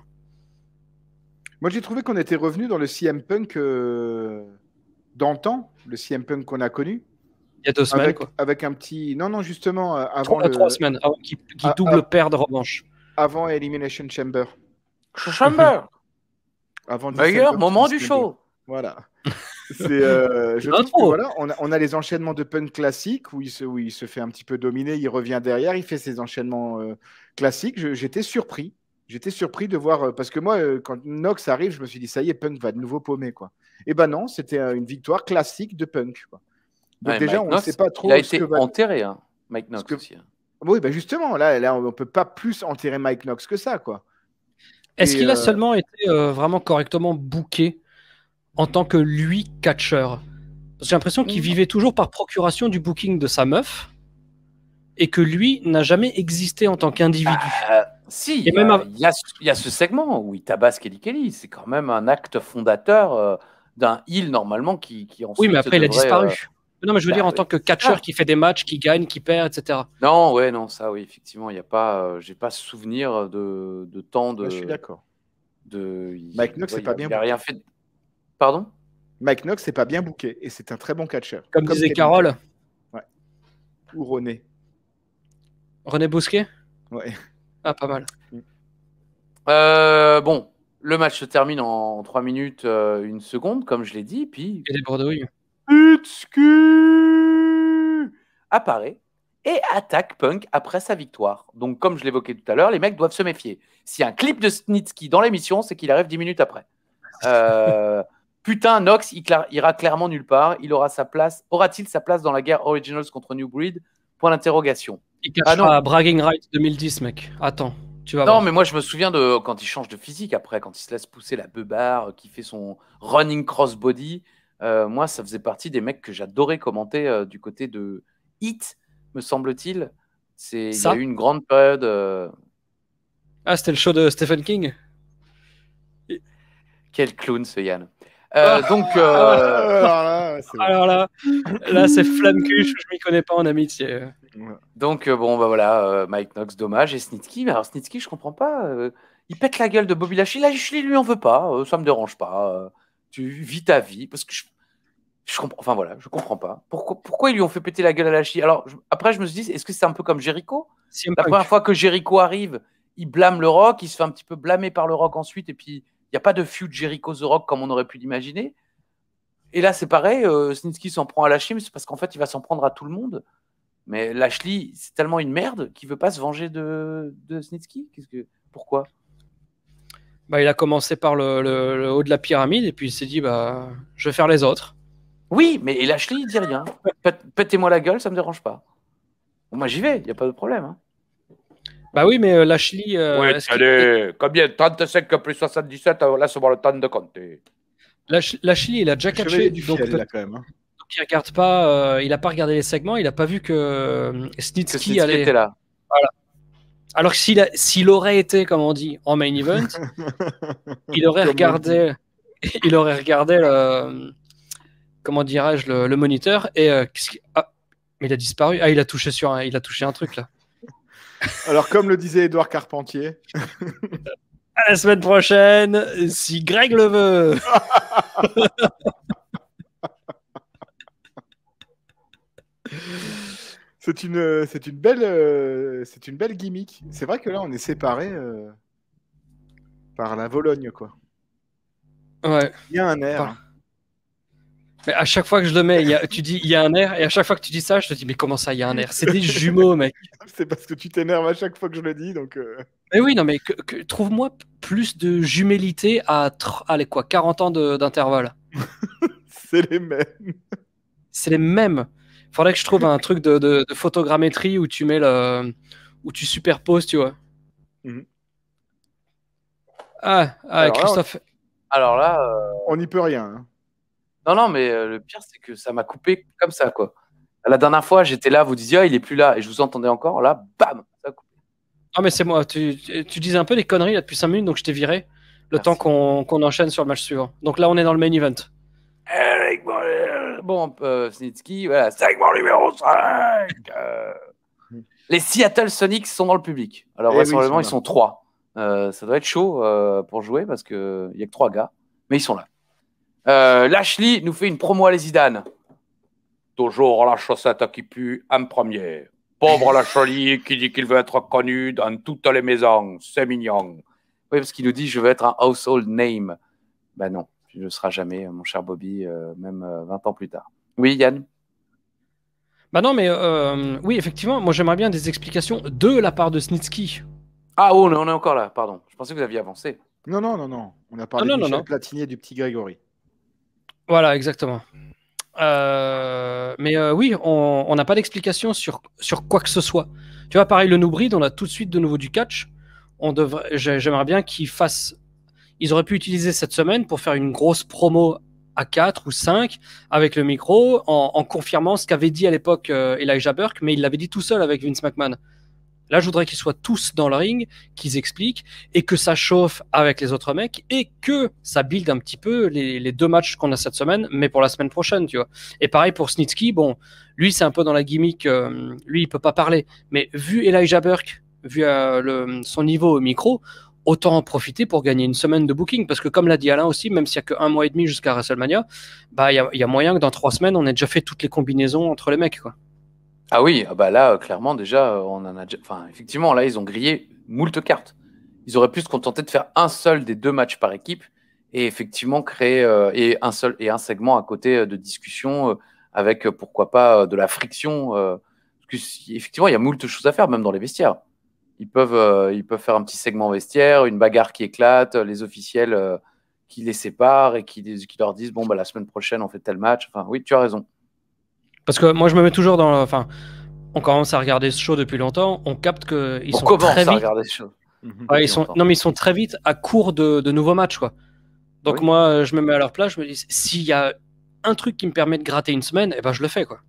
Moi, j'ai trouvé qu'on était revenu dans le CM Punk dans le temps, le CM Punk qu'on a connu. Il y a 2 semaines, avec un petit... Non, justement, avant 3 semaines, avant qui double paire de revanche. Avant Elimination Chamber. Avant meilleur moment du show. Voilà. Je trouve que, voilà, on a les enchaînements de Punk classiques où il se fait un petit peu dominer, il revient derrière, il fait ses enchaînements classiques. J'étais surpris de voir, parce que moi, quand Knox arrive, je me suis dit, ça y est, Punk va de nouveau paumer, quoi. Et ben non, c'était une victoire classique de Punk, quoi. Donc ouais, déjà, Mike on Knox, ne sait pas trop. Il a été enterré, hein, Mike Knox aussi. Oui, ben justement, là, on ne peut pas plus enterrer Mike Knox que ça, quoi. Est-ce qu'il a seulement été vraiment correctement booké en tant que lui catcheur? J'ai l'impression qu'il vivait toujours par procuration du booking de sa meuf et que lui n'a jamais existé en tant qu'individu. Si, il y a ce segment où il tabasse Kelly Kelly. C'est quand même un acte fondateur d'un heel normalement qui ensuite. Oui, mais après il a disparu. Non, mais je veux dire en tant que catcheur qui fait des matchs, qui gagne, qui perd, etc. Non, ça, oui, effectivement, il y a pas. J'ai pas souvenir de temps de. Ouais, je suis d'accord. Mike Knox, c'est pas bien. Il n'a rien fait. Pardon? Mike Knox, c'est pas bien booké et c'est un très bon catcheur. Comme disait Carole. Ouais. Ou René. René Bousquet? Ouais. Ah, pas mal. Bon, le match se termine en 3 minutes, 1 seconde, comme je l'ai dit, puis. Et des bredouilles. Apparaît et attaque Punk après sa victoire. Donc, comme je l'évoquais tout à l'heure, les mecs doivent se méfier. S'il y a un clip de Snitsky dans l'émission, c'est qu'il arrive 10 minutes après. Putain, Knox, il ira clairement nulle part. Aura-t-il sa place dans la guerre Originals contre New Breed? Point d'interrogation. Il cachera Bragging Rights 2010, mec. Attends, tu vas voir. Non, mais moi, je me souviens de quand il change de physique après, quand il se laisse pousser la beubare, qui fait son running crossbody. Moi, ça faisait partie des mecs que j'adorais commenter du côté de Hit, me semble-t-il. Il y a eu une grande période. Ah, c'était le show de Stephen King. Quel clown, ce Yann. Alors là, c'est flamme cul, je m'y connais pas en amitié. Donc, bon, bah voilà, Mike Knox, dommage. Et Snitsky, mais alors Snitsky, je comprends pas. Il pète la gueule de Bobby Lashley. Lashley lui en veut pas, ça me dérange pas. Tu vis ta vie. Parce que je comprends, enfin voilà, je comprends pas. Pourquoi ils lui ont fait péter la gueule à Lashley? Alors, après, je me suis dit, est-ce que c'est un peu comme Jericho? La première fois que Jericho arrive, il blâme le Rock, il se fait un petit peu blâmer par le Rock ensuite, et puis il n'y a pas de feud Jericho-The Rock comme on aurait pu l'imaginer. Et là, c'est pareil, Snitsky s'en prend à Lashley, mais c'est parce qu'en fait, il va s'en prendre à tout le monde. Mais Lashley, c'est tellement une merde qu'il ne veut pas se venger de Snitsky. Pourquoi? Bah, il a commencé par le haut de la pyramide et puis il s'est dit bah, je vais faire les autres. Oui, mais Lashley, il dit rien. Pétez-moi la gueule, ça me dérange pas. Bon, moi, j'y vais, il n'y a pas de problème. Hein. Bah oui, mais Lashley. Ouais, allez, combien 35 plus 77, là, c'est bon le temps de compter. Lashley, il a déjà catché. Du Donc, fiel, là, quand même. Hein. il regarde pas, il a pas regardé les segments, il a pas vu que Snitsky allait. Était là. Voilà. Alors que s'il aurait été, comme on dit, en main event, il aurait regardé le, comment dirais-je, le moniteur et mais il a disparu. Ah, il a touché un truc là. Alors, comme le disait Édouard Carpentier. À la semaine prochaine, si Greg le veut. C'est une belle gimmick. C'est vrai que là, on est séparés par la Vologne, quoi. Ouais. Il y a un air. Hein. Mais à chaque fois que je le mets, tu dis il y a un air, et à chaque fois que tu dis ça, je te dis mais comment ça il y a un air? C'est des jumeaux, mec. C'est parce que tu t'énerves à chaque fois que je le dis, donc. Mais oui, non, mais trouve-moi plus de jumélité à allez, quoi, 40 ans d'intervalle. C'est les mêmes. C'est les mêmes. Faudrait que je trouve un truc de photogrammétrie où tu mets où tu superposes, tu vois. Mm-hmm. Alors Christophe. Alors là. On n'y peut rien. Hein. Non, mais le pire, c'est que ça m'a coupé comme ça, quoi. La dernière fois, j'étais là, vous disiez, il est plus là, et je vous entendais encore, là, bam, ça a coupé. Ah, mais c'est moi, tu disais un peu des conneries là depuis 5 minutes, donc je t'ai viré. Le temps qu'on enchaîne sur le match suivant. Donc là, on est dans le main event. Bon, Snitsky, voilà, segment numéro 5. Les Seattle Sonics sont dans le public. Alors, vraisemblablement, ils sont 3. Ça doit être chaud pour jouer parce qu'il n'y a que 3 gars, mais ils sont là. Lashley nous fait une promo à les Zidane. Toujours la chaussette qui pue en première. Pauvre Lashley qui dit qu'il veut être connu dans toutes les maisons. C'est mignon. Oui, parce qu'il nous dit je veux être un household name. Ben non, tu ne le seras jamais, mon cher Bobby, même 20 ans plus tard. Oui, Yann? Bah non, mais oui, effectivement, moi j'aimerais bien des explications de la part de Snitsky. Ah, oh, on est encore là, pardon. Je pensais que vous aviez avancé. Non. On a parlé de Michel Platini et du petit Grégory. Voilà, exactement. Mais oui, on n'a pas d'explication sur quoi que ce soit. Tu vois, pareil, le New Breed, on a tout de suite de nouveau du catch. J'aimerais bien qu'ils fassent. Ils auraient pu utiliser cette semaine pour faire une grosse promo à 4 ou 5 avec le micro en confirmant ce qu'avait dit à l'époque Elijah Burke, mais il l'avait dit tout seul avec Vince McMahon. Là, je voudrais qu'ils soient tous dans le ring, qu'ils expliquent et que ça chauffe avec les autres mecs et que ça build un petit peu les 2 matchs qu'on a cette semaine, mais pour la semaine prochaine, tu vois. Et pareil pour Snitsky, bon, lui, c'est un peu dans la gimmick, lui, il peut pas parler, mais vu Elijah Burke, vu son niveau au micro, autant en profiter pour gagner une semaine de booking, parce que comme l'a dit Alain aussi, même s'il y a que 1 mois et demi jusqu'à WrestleMania, bah, il y a moyen que dans 3 semaines, on ait déjà fait toutes les combinaisons entre les mecs, quoi. Ah oui, bah là, clairement, déjà, on en a déjà. Enfin, effectivement, là, ils ont grillé moult cartes. Ils auraient pu se contenter de faire un seul des 2 matchs par équipe et effectivement créer un segment à côté de discussion avec pourquoi pas de la friction. Parce que, effectivement, il y a moult choses à faire, même dans les vestiaires. Ils peuvent faire un petit segment vestiaire, une bagarre qui éclate, les officiels qui les séparent et qui leur disent bon, bah, la semaine prochaine, on fait tel match. Enfin, oui, tu as raison. Parce que moi, je me mets toujours dans. Enfin, on commence à regarder ce show depuis longtemps. On capte qu'ils sont très vite. Regarder ce show. Ouais, ils sont très vite à court de nouveaux matchs, quoi. Donc oui. Moi, je me mets à leur place. Je me dis, s'il y a un truc qui me permet de gratter une semaine, eh ben je le fais, quoi.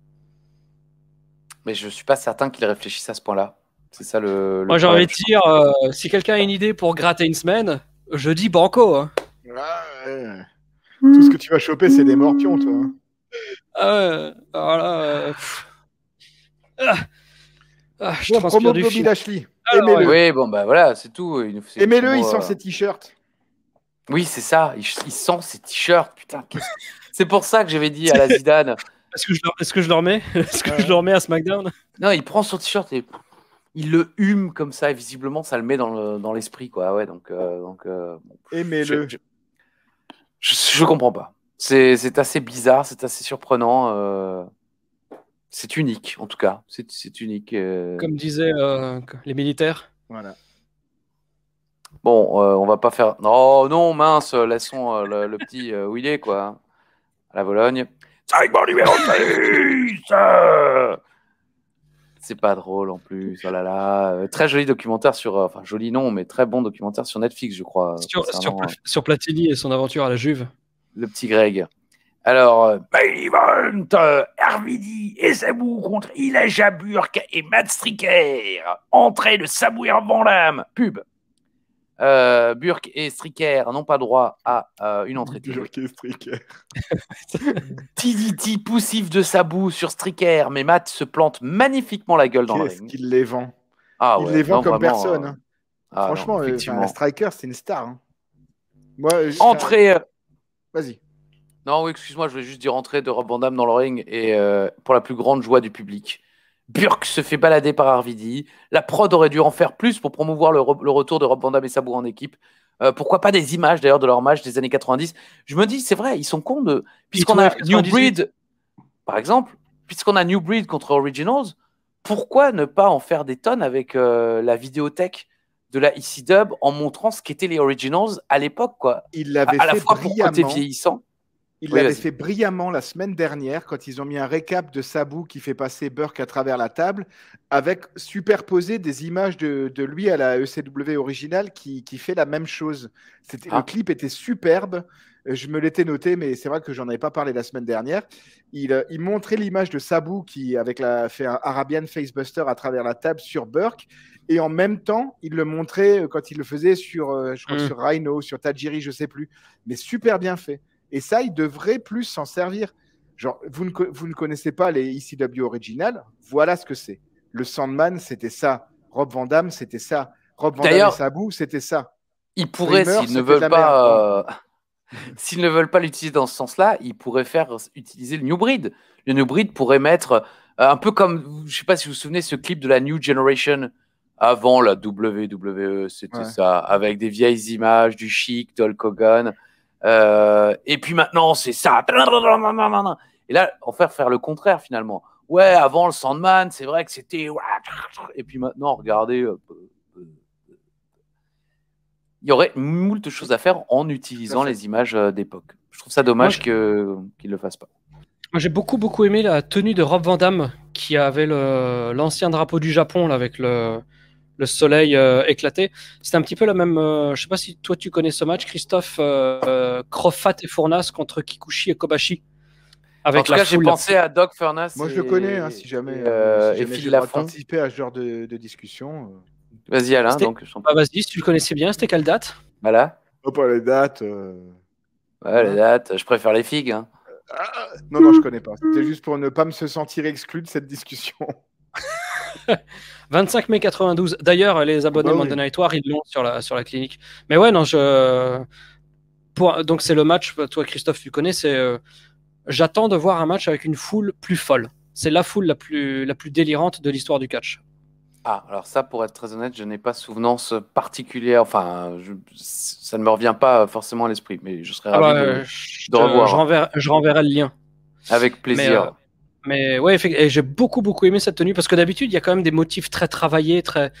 Mais je suis pas certain qu'ils réfléchissent à ce point-là. C'est ça le. Moi, j'ai envie de dire, si quelqu'un a une idée pour gratter une semaine, je dis banco. Hein. Ouais. Tout ce que tu vas choper, c'est des morpions, toi. Hein. Voilà. Je transpire du Bobby Lashley. Aimez-le. Oui, bon, bah voilà, c'est tout. Aimez-le, il sent ses t-shirts. Oui, c'est ça. Il sent ses t-shirts. Putain, c'est pour ça que j'avais dit à la Zidane. Est-ce que je le remets Est-ce que je le remets à SmackDown? Non, il prend son t-shirt et il le hume comme ça. Et visiblement, ça le met dans l'esprit, quoi. Ouais, donc aimez-le. Je comprends pas. C'est assez bizarre, c'est assez surprenant. C'est unique, en tout cas. C'est unique. Comme disaient les militaires. Voilà. Bon, on va pas faire. Oh non, mince, laissons le petit où il est, quoi. À la Vologne. Segment numéro 6. C'est pas drôle en plus. Oh là là. Très joli documentaire sur. Enfin, joli non, mais très bon documentaire sur Netflix, je crois. Sur Platini et son aventure à la Juve. Le petit Greg. Alors, main event, RVD et Sabu contre Elijah Burke et Matt Stricker. Entrée de Sabu et Van Damme. Pub. Burke et Stricker n'ont pas droit à une entrée. Burke et Stricker. TDT poussif de Sabu sur Stricker, mais Matt se plante magnifiquement la gueule dans le ring. Qu'est-ce qu'il les vend? Il les vend comme vraiment, personne. Hein. Franchement, non, Stricker, c'est une star. Hein. Moi, entrée. Vas-y. Non, oui, excuse-moi, je voulais juste dire entrée de Rob Van Dam dans le ring et pour la plus grande joie du public. Burke se fait balader par RVD. La prod aurait dû en faire plus pour promouvoir le retour de Rob Van Dam et Sabu en équipe. Pourquoi pas des images d'ailleurs de leur match des années 90. Je me dis, c'est vrai, ils sont cons de. Puisqu'on a New Breed, par exemple, puisqu'on a New Breed contre Originals, pourquoi ne pas en faire des tonnes avec la vidéothèque de la ECW en montrant ce qu'étaient les Originals à l'époque, quoi. Il l'avait fait à la fois brillamment. pour côté vieillissant. Il l'avait fait brillamment la semaine dernière quand ils ont mis un récap de Sabu qui fait passer Burke à travers la table avec superposé des images de lui à la ECW originale qui fait la même chose. Le clip était superbe. Je me l'étais noté, mais c'est vrai que j'en avais pas parlé la semaine dernière. Il montrait l'image de Sabu qui fait un Arabian Facebuster à travers la table sur Burke. Et en même temps, il le montrait quand il le faisait sur, je crois, sur Rhino, sur Tajiri, je sais plus. Mais super bien fait. Et ça, il devrait plus s'en servir. Genre, vous ne connaissez pas les ECW originales, voilà ce que c'est. Le Sandman, c'était ça. Rob Van Dam, c'était ça. Rob Van Dam et Sabu, c'était ça. Ils pourraient, s'ils ne veulent pas... S'ils ne veulent pas l'utiliser dans ce sens-là, ils pourraient faire utiliser le New Breed. Le New Breed pourrait mettre un peu comme, je ne sais pas si vous vous souvenez, ce clip de la New Generation avant la WWE, c'était ça, avec des vieilles images du Chic, d'Hulk Hogan. Et puis maintenant, c'est ça. Et là, en faire le contraire finalement. Ouais, avant le Sandman, c'est vrai que c'était. Et puis maintenant, regardez. Il y aurait moult choses à faire en utilisant les images d'époque. Je trouve ça dommage qu'ils ne le fassent pas. Moi, j'ai beaucoup aimé la tenue de Rob Van Dam qui avait l'ancien drapeau du Japon là, avec le soleil éclaté. C'était un petit peu la même. Je sais pas si toi tu connais ce match, Christophe. Crofat et Furnas contre Kikuchi et Kobashi. Avec en tout cas, j'ai pensé à Doc Furnas. Moi, je le connais, hein, si jamais j'ai participé à ce genre de discussion. Vas-y, Alain. Donc, vas-y, si tu le connaissais bien, c'était quelle date? Voilà. Oh, pas les dates. Ouais, les dates. Je préfère les figues. Hein. Non, je connais pas. C'était juste pour ne pas me se sentir exclu de cette discussion. 25 mai 92. D'ailleurs, les abonnés Monday Night War, ils l'ont sur la clinique. Mais ouais, non, donc c'est le match, toi Christophe, tu connais, c'est j'attends de voir un match avec une foule plus folle. C'est la foule la plus délirante de l'histoire du catch. Ah, alors ça, pour être très honnête, je n'ai pas souvenance particulière. Enfin, ça ne me revient pas forcément à l'esprit, mais je serais ravi de revoir. Je renverrai le lien. Avec plaisir. Mais ouais, et j'ai beaucoup aimé cette tenue parce que d'habitude, il y a quand même des motifs très travaillés, très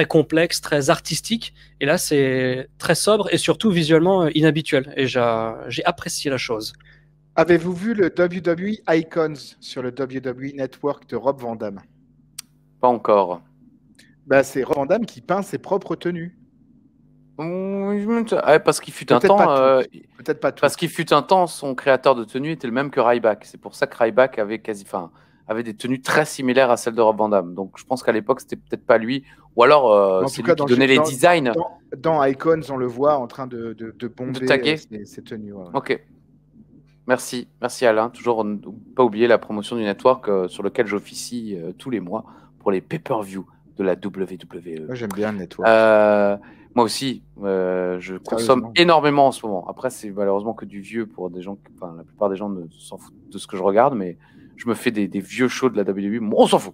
complexes, très artistiques. Et là, c'est très sobre et surtout visuellement inhabituel. Et j'ai apprécié la chose. Avez-vous vu le WWE Icons sur le WWE Network de Rob Van Dam? Pas encore. Bah, c'est Rob Van Dam qui peint ses propres tenues. Parce qu'il fut un temps. Peut-être pas tout. Parce qu'il fut un temps, son créateur de tenues était le même que Ryback. C'est pour ça que Ryback avait des tenues très similaires à celles de Rob Van Dam. Donc je pense qu'à l'époque, c'était peut-être pas lui. Ou alors, c'est lui qui donnait les designs. Dans Icons, on le voit en train de bomber ses tenues. Ouais. Ok. Merci Alain. Toujours ne pas oublier la promotion du network sur lequel j'officie tous les mois pour les pay-per-view de la WWE. Moi, j'aime bien le network. Moi aussi, je consomme énormément en ce moment. Après, c'est malheureusement que du vieux pour des gens. Enfin, la plupart des gens s'en foutent de ce que je regarde, mais je me fais des vieux shows de la WWE. On s'en fout.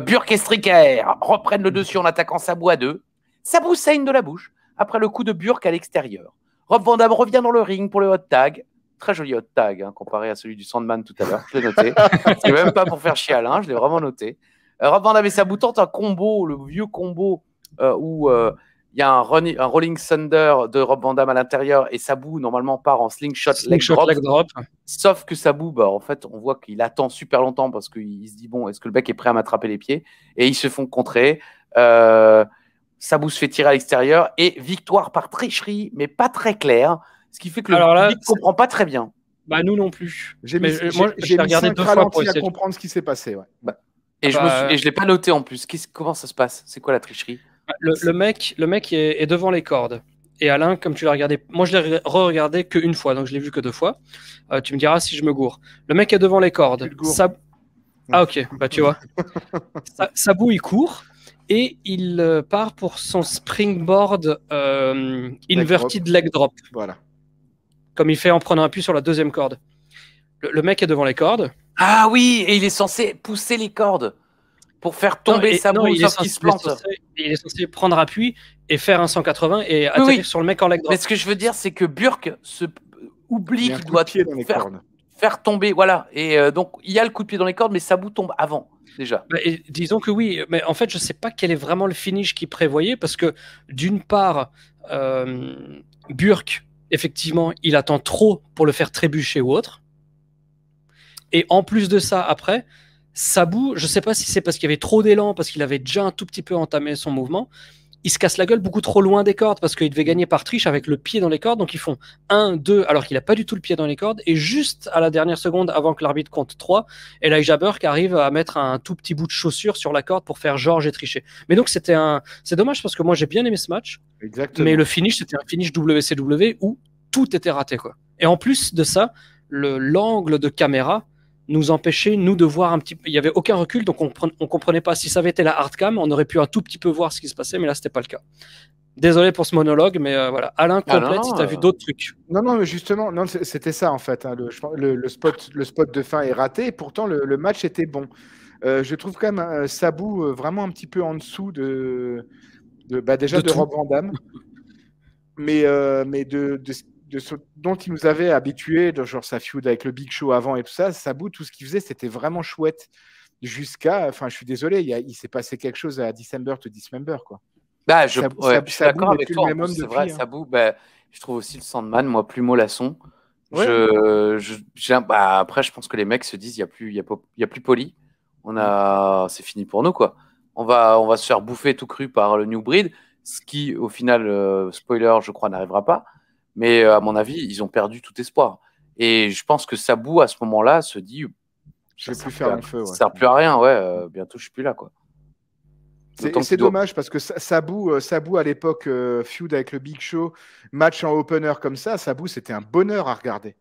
Burke et Stricker reprennent le dessus en attaquant Sabu à 2. Sabu saigne de la bouche après le coup de Burke à l'extérieur. Rob Van Dam revient dans le ring pour le hot tag. Très joli hot tag, hein, comparé à celui du Sandman tout à l'heure. Je l'ai noté. C'est même pas pour faire chier Alain, je l'ai vraiment noté. Rob Van Dam et Sabu tentent un combo, le vieux combo où il y a un Rolling Thunder de Rob Van Dam à l'intérieur et Sabu normalement part en slingshot leg drop. Sauf que Sabu, en fait, on voit qu'il attend super longtemps parce qu'il se dit bon, est-ce que le mec est prêt à m'attraper les pieds? Et ils se font contrer. Sabu se fait tirer à l'extérieur et victoire par tricherie, mais pas très claire, ce qui fait que le public ne comprend pas très bien. Bah nous non plus. J'ai regardé 2 fois pour essayer de comprendre ce qui s'est passé. Ouais. Et je l'ai pas noté en plus. Comment ça se passe? C'est quoi la tricherie? Le mec est devant les cordes. Et Alain, comme tu l'as regardé, moi je l'ai re-regardé qu'une fois, donc je l'ai vu que 2 fois. Tu me diras si je me gourre. Le mec est devant les cordes. Ah ok, bah tu vois. Sabu il court et il part pour son springboard inverted leg drop. Voilà. Comme il fait en prenant appui sur la 2e corde. Le mec est devant les cordes. Ah oui, et il est censé pousser les cordes pour faire tomber Sabu, sauf qu'il se plante. Il est censé prendre appui et faire un 180 et atterrir sur le mec en leg drop. Mais ce que je veux dire, c'est que Burke oublie qu'il doit faire tomber. Voilà. Et donc, il y a le coup de pied dans les cordes, mais Sabu tombe avant, déjà. Et disons que oui, mais en fait, je ne sais pas quel est vraiment le finish qu'il prévoyait, parce que d'une part, Burke, effectivement, il attend trop pour le faire trébucher ou autre. Et en plus de ça, après, Sabu, je ne sais pas si c'est parce qu'il y avait trop d'élan, parce qu'il avait déjà un tout petit peu entamé son mouvement, il se casse la gueule beaucoup trop loin des cordes, parce qu'il devait gagner par triche avec le pied dans les cordes, donc ils font 1, 2, alors qu'il n'a pas du tout le pied dans les cordes, et juste à la dernière seconde, avant que l'arbitre compte 3, Elijah Burke arrive à mettre un tout petit bout de chaussure sur la corde pour faire genre j'ai triché. Mais donc c'est dommage, parce que moi j'ai bien aimé ce match. Exactement. Mais le finish, c'était un finish WCW où tout était raté, quoi. Et en plus de ça, l'angle de caméra nous empêchait, nous, de voir un petit peu. Il n'y avait aucun recul, donc on comprenait pas. Si ça avait été la hardcam, on aurait pu un tout petit peu voir ce qui se passait, mais là, c'était pas le cas. Désolé pour ce monologue, mais voilà. Alain, complète si tu as vu d'autres trucs. Non, mais justement, c'était ça, en fait. Hein. Le spot de fin est raté, et pourtant, le match était bon. Je trouve quand même Sabu vraiment un petit peu en dessous déjà de Rob Van Dam, mais dont il nous avait habitués, genre sa feud avec le Big Show avant et tout ça. Sabu, tout ce qu'il faisait, c'était vraiment chouette. Enfin, je suis désolé, il s'est passé quelque chose à December to Dismember, quoi. Bah, je suis d'accord avec toi. C'est vrai, Sabu, je trouve aussi le Sandman, moi, plus mollasson. Ouais. Après, je pense que les mecs se disent, il y a plus poli. C'est fini pour nous, quoi. On va se faire bouffer tout cru par le New Breed, ce qui, au final, spoiler, je crois, n'arrivera pas. Mais à mon avis, ils ont perdu tout espoir. Et je pense que Sabu, à ce moment-là, se dit, je vais plus faire mon feu. Ça sert plus à rien, bientôt je suis plus là, quoi. C'est dommage parce que Sabu à l'époque, feud avec le Big Show, match en opener comme ça, Sabu, c'était un bonheur à regarder.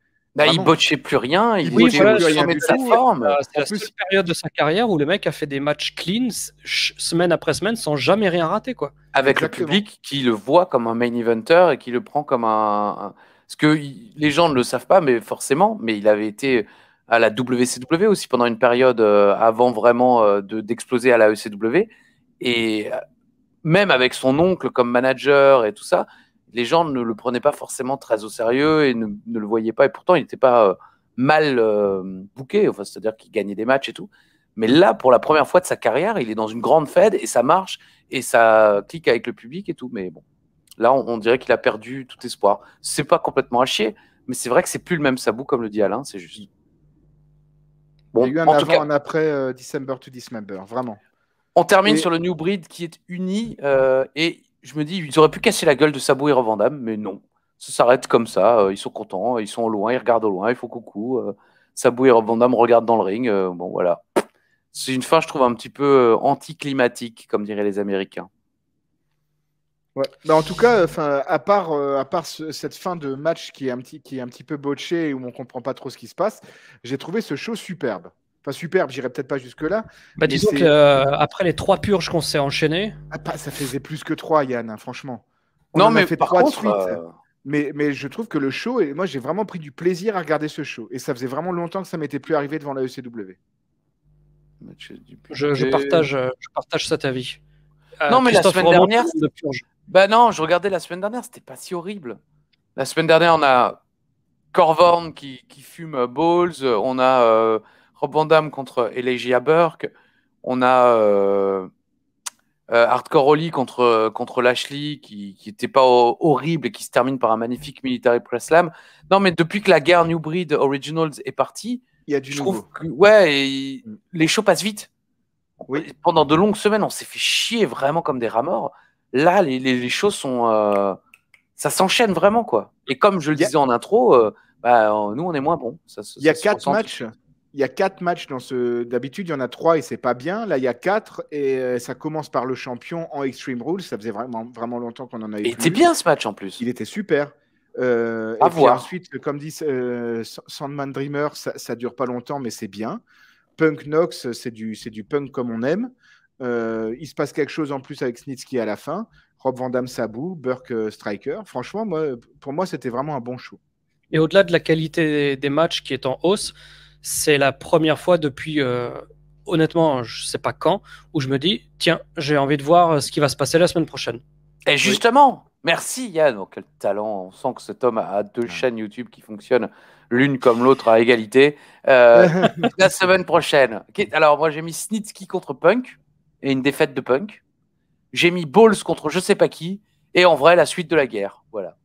Il botchait plus rien, il botchait plus rien de sa forme. C'est la seule période de sa carrière où le mec a fait des matchs clean semaine après semaine sans jamais rien rater, quoi. Avec le public qui le voit comme un main eventer et qui le prend comme un... Parce que les gens ne le savent pas, mais forcément, mais il avait été à la WCW aussi pendant une période avant vraiment d'exploser à la ECW. Et même avec son oncle comme manager et tout ça, les gens ne le prenaient pas forcément très au sérieux et ne le voyaient pas. Et pourtant, il n'était pas mal booké, enfin, c'est-à-dire qu'il gagnait des matchs et tout. Mais là, pour la première fois de sa carrière, il est dans une grande fed et ça marche et ça clique avec le public et tout. Mais bon, là, on dirait qu'il a perdu tout espoir. C'est pas complètement à chier, mais c'est vrai que c'est plus le même Sabu, comme le dit Alain, c'est juste. Bon, il y a eu un avant, un après December to Dismember, vraiment. On termine sur le New Breed qui est uni et je me dis, ils auraient pu casser la gueule de Sabu et Rob Van Dam, mais non. Ça s'arrête comme ça. Ils sont contents, ils sont au loin, ils regardent au loin, ils font coucou. Sabu et Rob Van Dam regardent dans le ring. Bon, voilà. C'est une fin, je trouve, un petit peu anticlimatique, comme diraient les Américains. Ouais. En tout cas, à part cette fin de match qui est un petit peu botché et où on comprend pas trop ce qui se passe, j'ai trouvé ce show superbe. Enfin, superbe, j'irai peut-être pas jusque-là. Disons qu'après les 3 purges qu'on s'est enchaînées. Ça faisait plus que 3, Yann, hein, franchement. On a fait 3 de suite. Mais je trouve que le show, et moi j'ai vraiment pris du plaisir à regarder ce show. Et ça faisait vraiment longtemps que ça m'était plus arrivé devant la ECW. Je partage cet avis. Non, mais la semaine dernière. Non, je regardais la semaine dernière, c'était pas si horrible. La semaine dernière, on a Corvorn qui fume Balls, on a Rob Van Dam contre Elijah Burke, on a Hardcore Holly contre Lashley, qui était pas horrible et qui se termine par un magnifique Military Press Slam. Non, mais depuis que la guerre New Breed Originals est partie, il y a du je nouveau. trouve que les shows passent vite. Oui. Pendant de longues semaines, on s'est fait chier vraiment comme des rats morts. Là, les shows sont... ça s'enchaîne vraiment, quoi. Et comme je le disais en intro, nous, on est moins bons. Il y a 4 matchs. Il y a 4 matchs dans ce. D'habitude, il y en a 3 et c'est pas bien. Là, il y a 4 et ça commence par le champion en Extreme Rules. Ça faisait vraiment longtemps qu'on en avait. Il était bien ce match en plus. Il était super. À et voir. Puis ensuite, comme dit Sandman Dreamer, ça dure pas longtemps, mais c'est bien. Punk Knox, c'est du punk comme on aime. Il se passe quelque chose en plus avec Snitsky à la fin. Rob Van Dam, Sabu, Burke, Striker. Franchement, pour moi, c'était vraiment un bon show. Et au-delà de la qualité des matchs qui est en hausse, c'est la première fois depuis, honnêtement, je ne sais pas quand, où je me dis, tiens, j'ai envie de voir ce qui va se passer la semaine prochaine. Et justement, merci Yann, quel talent. On sent que cet homme a 2 chaînes YouTube qui fonctionnent l'une comme l'autre à égalité. La semaine prochaine. Alors, moi, j'ai mis Snitsky contre Punk et une défaite de Punk. J'ai mis Balls contre je sais pas qui. Et en vrai, la suite de la guerre. Voilà.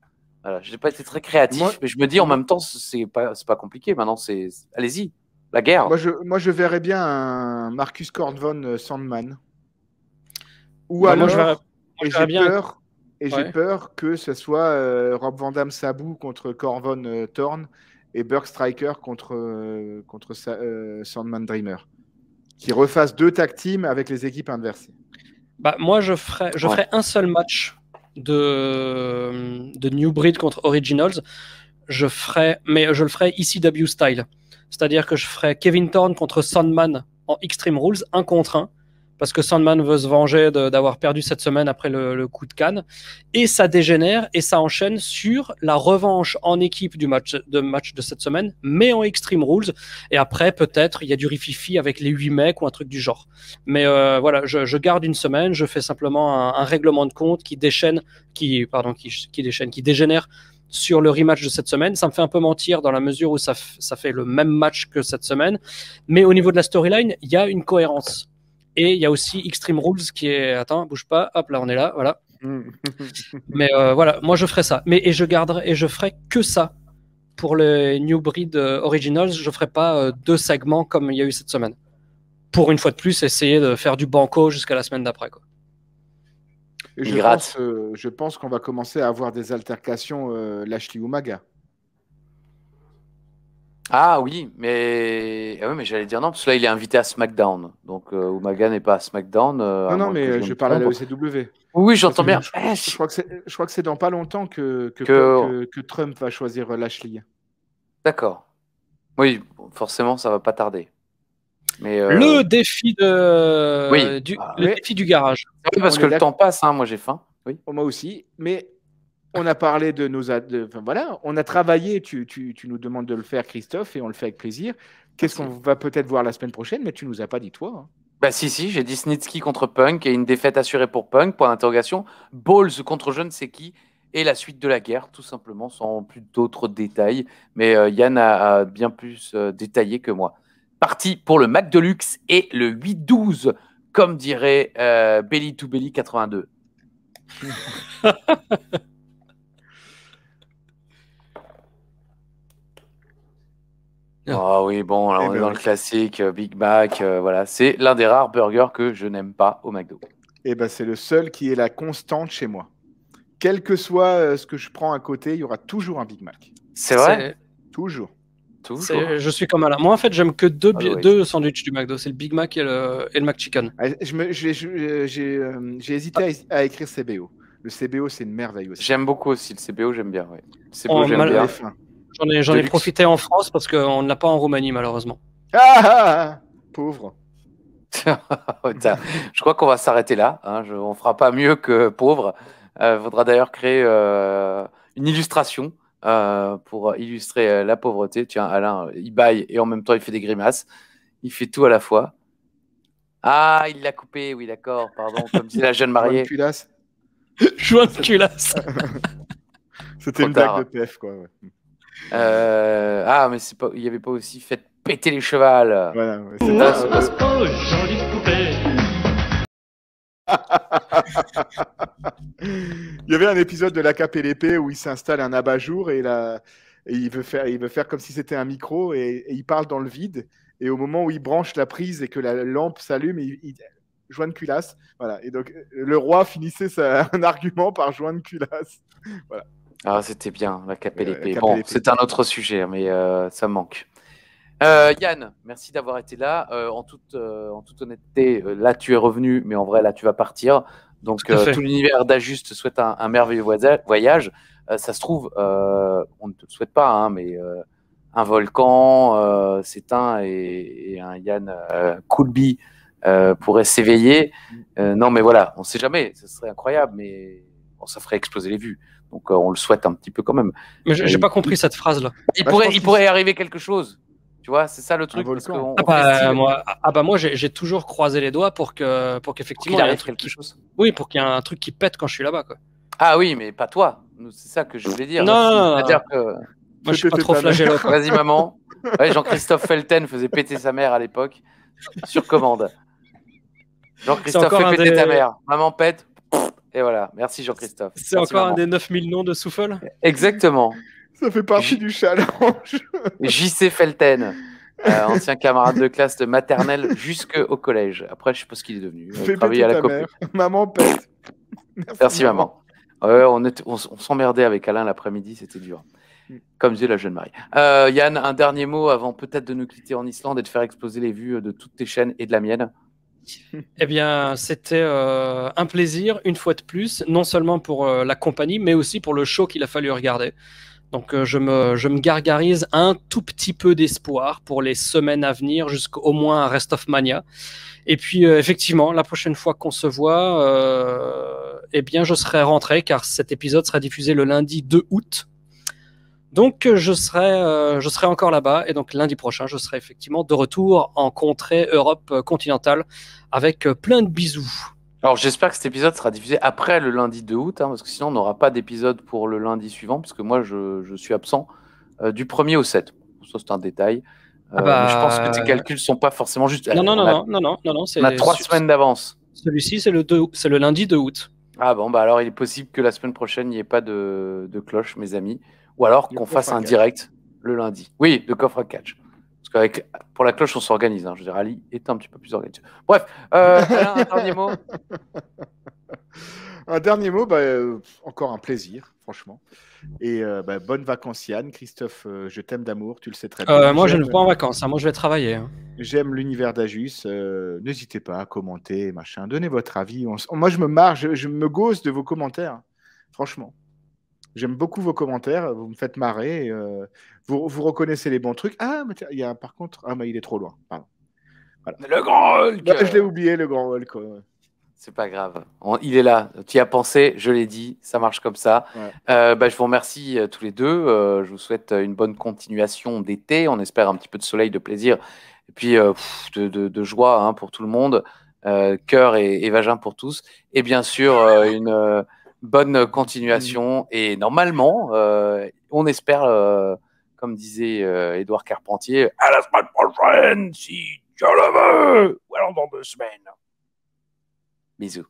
Je n'ai pas été très créatif, mais je me dis en même temps, c'est pas compliqué. Maintenant, allez-y, la guerre. Moi, je verrais bien un Marcus Cornvon Sandman. Ou alors, j'ai peur que ce soit Rob Van Dam Sabu contre Cornvon Thorn et Burke Striker contre Sandman Dreamer, qui refassent 2 tag teams avec les équipes inversées. Moi, je ferais un seul match de New Breed contre Originals, mais je le ferai ECW style. C'est-à-dire que je ferai Kevin Thorn contre Sandman en Extreme Rules, 1 contre 1, parce que Sandman veut se venger d'avoir perdu cette semaine après le coup de canne. Et ça dégénère et ça enchaîne sur la revanche en équipe du match de cette semaine, mais en Extreme Rules. Et après, peut-être, il y a du rififi avec les 8 mecs ou un truc du genre. Mais voilà, je garde une semaine, je fais simplement un règlement de compte qui dégénère sur le rematch de cette semaine. Ça me fait un peu mentir dans la mesure où ça fait le même match que cette semaine. Mais au niveau de la storyline, il y a une cohérence. Et il y a aussi Extreme Rules qui est... Attends, bouge pas. Hop, là, on est là. Voilà. Mais voilà, moi, je ferai ça. Et je ferai que ça. Pour le New Breed Originals, je ferai pas 2 segments comme il y a eu cette semaine. Pour une fois de plus, essayer de faire du banco jusqu'à la semaine d'après, quoi. Et je pense qu'on va commencer à avoir des altercations Lashley Umaga. Ah oui, mais j'allais dire non, parce que là, il est invité à SmackDown. Donc, Umaga n'est pas à SmackDown. Non, mais je parle à la ECW. Oui, j'entends bien. Je crois que c'est dans pas longtemps que Trump va choisir Lashley. D'accord. Oui, forcément, ça va pas tarder. Mais le défi défi du garage. Oui, parce que le temps passe, moi j'ai faim. Oui. Moi aussi, mais on a parlé de nos... voilà, on a travaillé, tu nous demandes de le faire, Christophe, et on le fait avec plaisir. Qu'est-ce qu'on va peut-être voir la semaine prochaine, mais tu nous as pas dit toi. Si, j'ai dit Snitsky contre Punk et une défaite assurée pour Punk, point d'interrogation. Balls contre je ne sais qui, et la suite de la guerre, tout simplement, sans plus d'autres détails. Mais Yann a bien plus détaillé que moi. Parti pour le Mac Deluxe et le 8-12, comme dirait Belly to Belly 82. Ah oui, bon, là, on est dans le classique Big Mac. Voilà, c'est l'un des rares burgers que je n'aime pas au McDo. C'est le seul qui est la constante chez moi. Quel que soit ce que je prends à côté, il y aura toujours un Big Mac. C'est vrai? Toujours. Je suis comme Alain. Moi, en fait, j'aime que deux sandwichs du McDo. C'est le Big Mac et le McChicken. J'ai hésité à écrire CBO. Le CBO, c'est une merveille aussi. J'aime beaucoup aussi. Le CBO, j'aime bien. Ouais. Le CBO, j'aime bien. J'en ai profité en France parce qu'on ne l'a pas en Roumanie, malheureusement. Pauvre. Je crois qu'on va s'arrêter là. On fera pas mieux que pauvre. Il faudra d'ailleurs créer une illustration pour illustrer la pauvreté. Tiens, Alain, il baille et en même temps, il fait des grimaces. Il fait tout à la fois. Ah, il l'a coupé. Oui, d'accord. Pardon. Comme disait la jeune mariée. Joint de culasse. C'était une blague de PF, quoi. Ouais. Mais il n'y avait pas aussi fait péter les chevals. Voilà, ouais, Il y avait un épisode de La Cape et l'épée où il s'installe un abat-jour et il veut faire comme si c'était un micro et il parle dans le vide. Et au moment où il branche la prise et que la lampe s'allume, il joint de culasse. Voilà. Et donc, le roi finissait un argument par joint de culasse. Voilà. Ah, c'était bien, La Cape et l'épée. Bon, c'est un autre sujet, mais ça me manque. Yann, merci d'avoir été là. En toute honnêteté, là, tu es revenu, mais en vrai, là, tu vas partir. Donc, tout l'univers d'Ajuste te souhaite un merveilleux voyage. Ça se trouve, on ne te le souhaite pas, hein, mais un volcan s'éteint et un Yann Coolby pourrait s'éveiller. Non, mais voilà, on ne sait jamais. Ce serait incroyable, mais bon, ça ferait exploser les vues. Donc, on le souhaite un petit peu quand même. Mais j'ai pas compris cette phrase-là. Il pourrait arriver quelque chose. Tu vois, c'est ça le truc. Parce moi, j'ai toujours croisé les doigts pour qu'effectivement, il arrive quelque chose. Oui, pour qu'il y ait un truc qui pète quand je suis là-bas, quoi. Ah oui, mais pas toi. C'est ça que je voulais dire. Non. C'est-à-dire que... Moi, je suis pas trop flagelleux. Vas-y, maman. Ouais, Jean-Christophe Felten faisait péter sa mère à l'époque sur commande. Jean-Christophe fait péter ta mère. Maman pète. Et voilà. Merci, Jean-Christophe. C'est encore un des 9000 noms de Souffle. Exactement. Ça fait partie du challenge. JC Felten, ancien camarade de classe de maternelle jusqu'au collège. Après, je sais pas ce qu'il est devenu. Fais péter ta mère. Maman pète. Merci, maman. Ouais, on s'emmerdait avec Alain l'après-midi, c'était dur. Comme disait la jeune Marie. Yann, un dernier mot avant peut-être de nous quitter en Islande et de faire exploser les vues de toutes tes chaînes et de la mienne. Eh bien, c'était un plaisir, une fois de plus, non seulement pour la compagnie, mais aussi pour le show qu'il a fallu regarder. Donc, je me gargarise un tout petit peu d'espoir pour les semaines à venir, jusqu'au moins à Rest of Mania. Et puis, effectivement, la prochaine fois qu'on se voit, eh bien, je serai rentré, car cet épisode sera diffusé le lundi 2 août. Donc, je serai encore là-bas. Et donc, lundi prochain, je serai effectivement de retour en contrée Europe continentale avec plein de bisous. Alors, j'espère que cet épisode sera diffusé après le lundi 2 août, hein, parce que sinon, on n'aura pas d'épisode pour le lundi suivant, parce que moi, je suis absent du 1er au 7. Ça, c'est un détail. Mais je pense que tes calculs ne sont pas forcément justes. Non. On a 3 semaines d'avance. Celui-ci, c'est le lundi 2 août. Ah bon, bah alors, il est possible que la semaine prochaine, il n'y ait pas de cloche, mes amis. Ou alors qu'on fasse un direct le lundi. Oui, de coffre catch. Parce pour la cloche, on s'organise. Hein. Je veux dire, Ali est un petit peu plus organisé. Bref, Alain, un dernier mot. Un dernier mot, encore un plaisir, franchement. Et bonnes vacances, Yann. Christophe, je t'aime d'amour, tu le sais très bien. Moi, je ne vais pas en vacances. Hein. Moi, je vais travailler. Hein. J'aime l'univers d'Ajus. N'hésitez pas à commenter, machin. Donnez votre avis. Moi, je me marre, je me gausse de vos commentaires. Franchement. J'aime beaucoup vos commentaires, vous me faites marrer, vous reconnaissez les bons trucs. Ah, mais il y a par contre, mais il est trop loin. Pardon. Voilà. Le grand Hulk. Je l'ai oublié, le grand Hulk. C'est pas grave, il est là. Tu y as pensé, je l'ai dit, ça marche comme ça. Ouais. Je vous remercie tous les deux. Je vous souhaite une bonne continuation d'été. On espère un petit peu de soleil, de plaisir, et puis de joie hein, pour tout le monde, cœur et vagin pour tous, et bien sûr une bonne continuation et normalement, on espère, comme disait Édouard Carpentier, à la semaine prochaine, si Dieu le veut, ou alors dans 2 semaines. Bisous.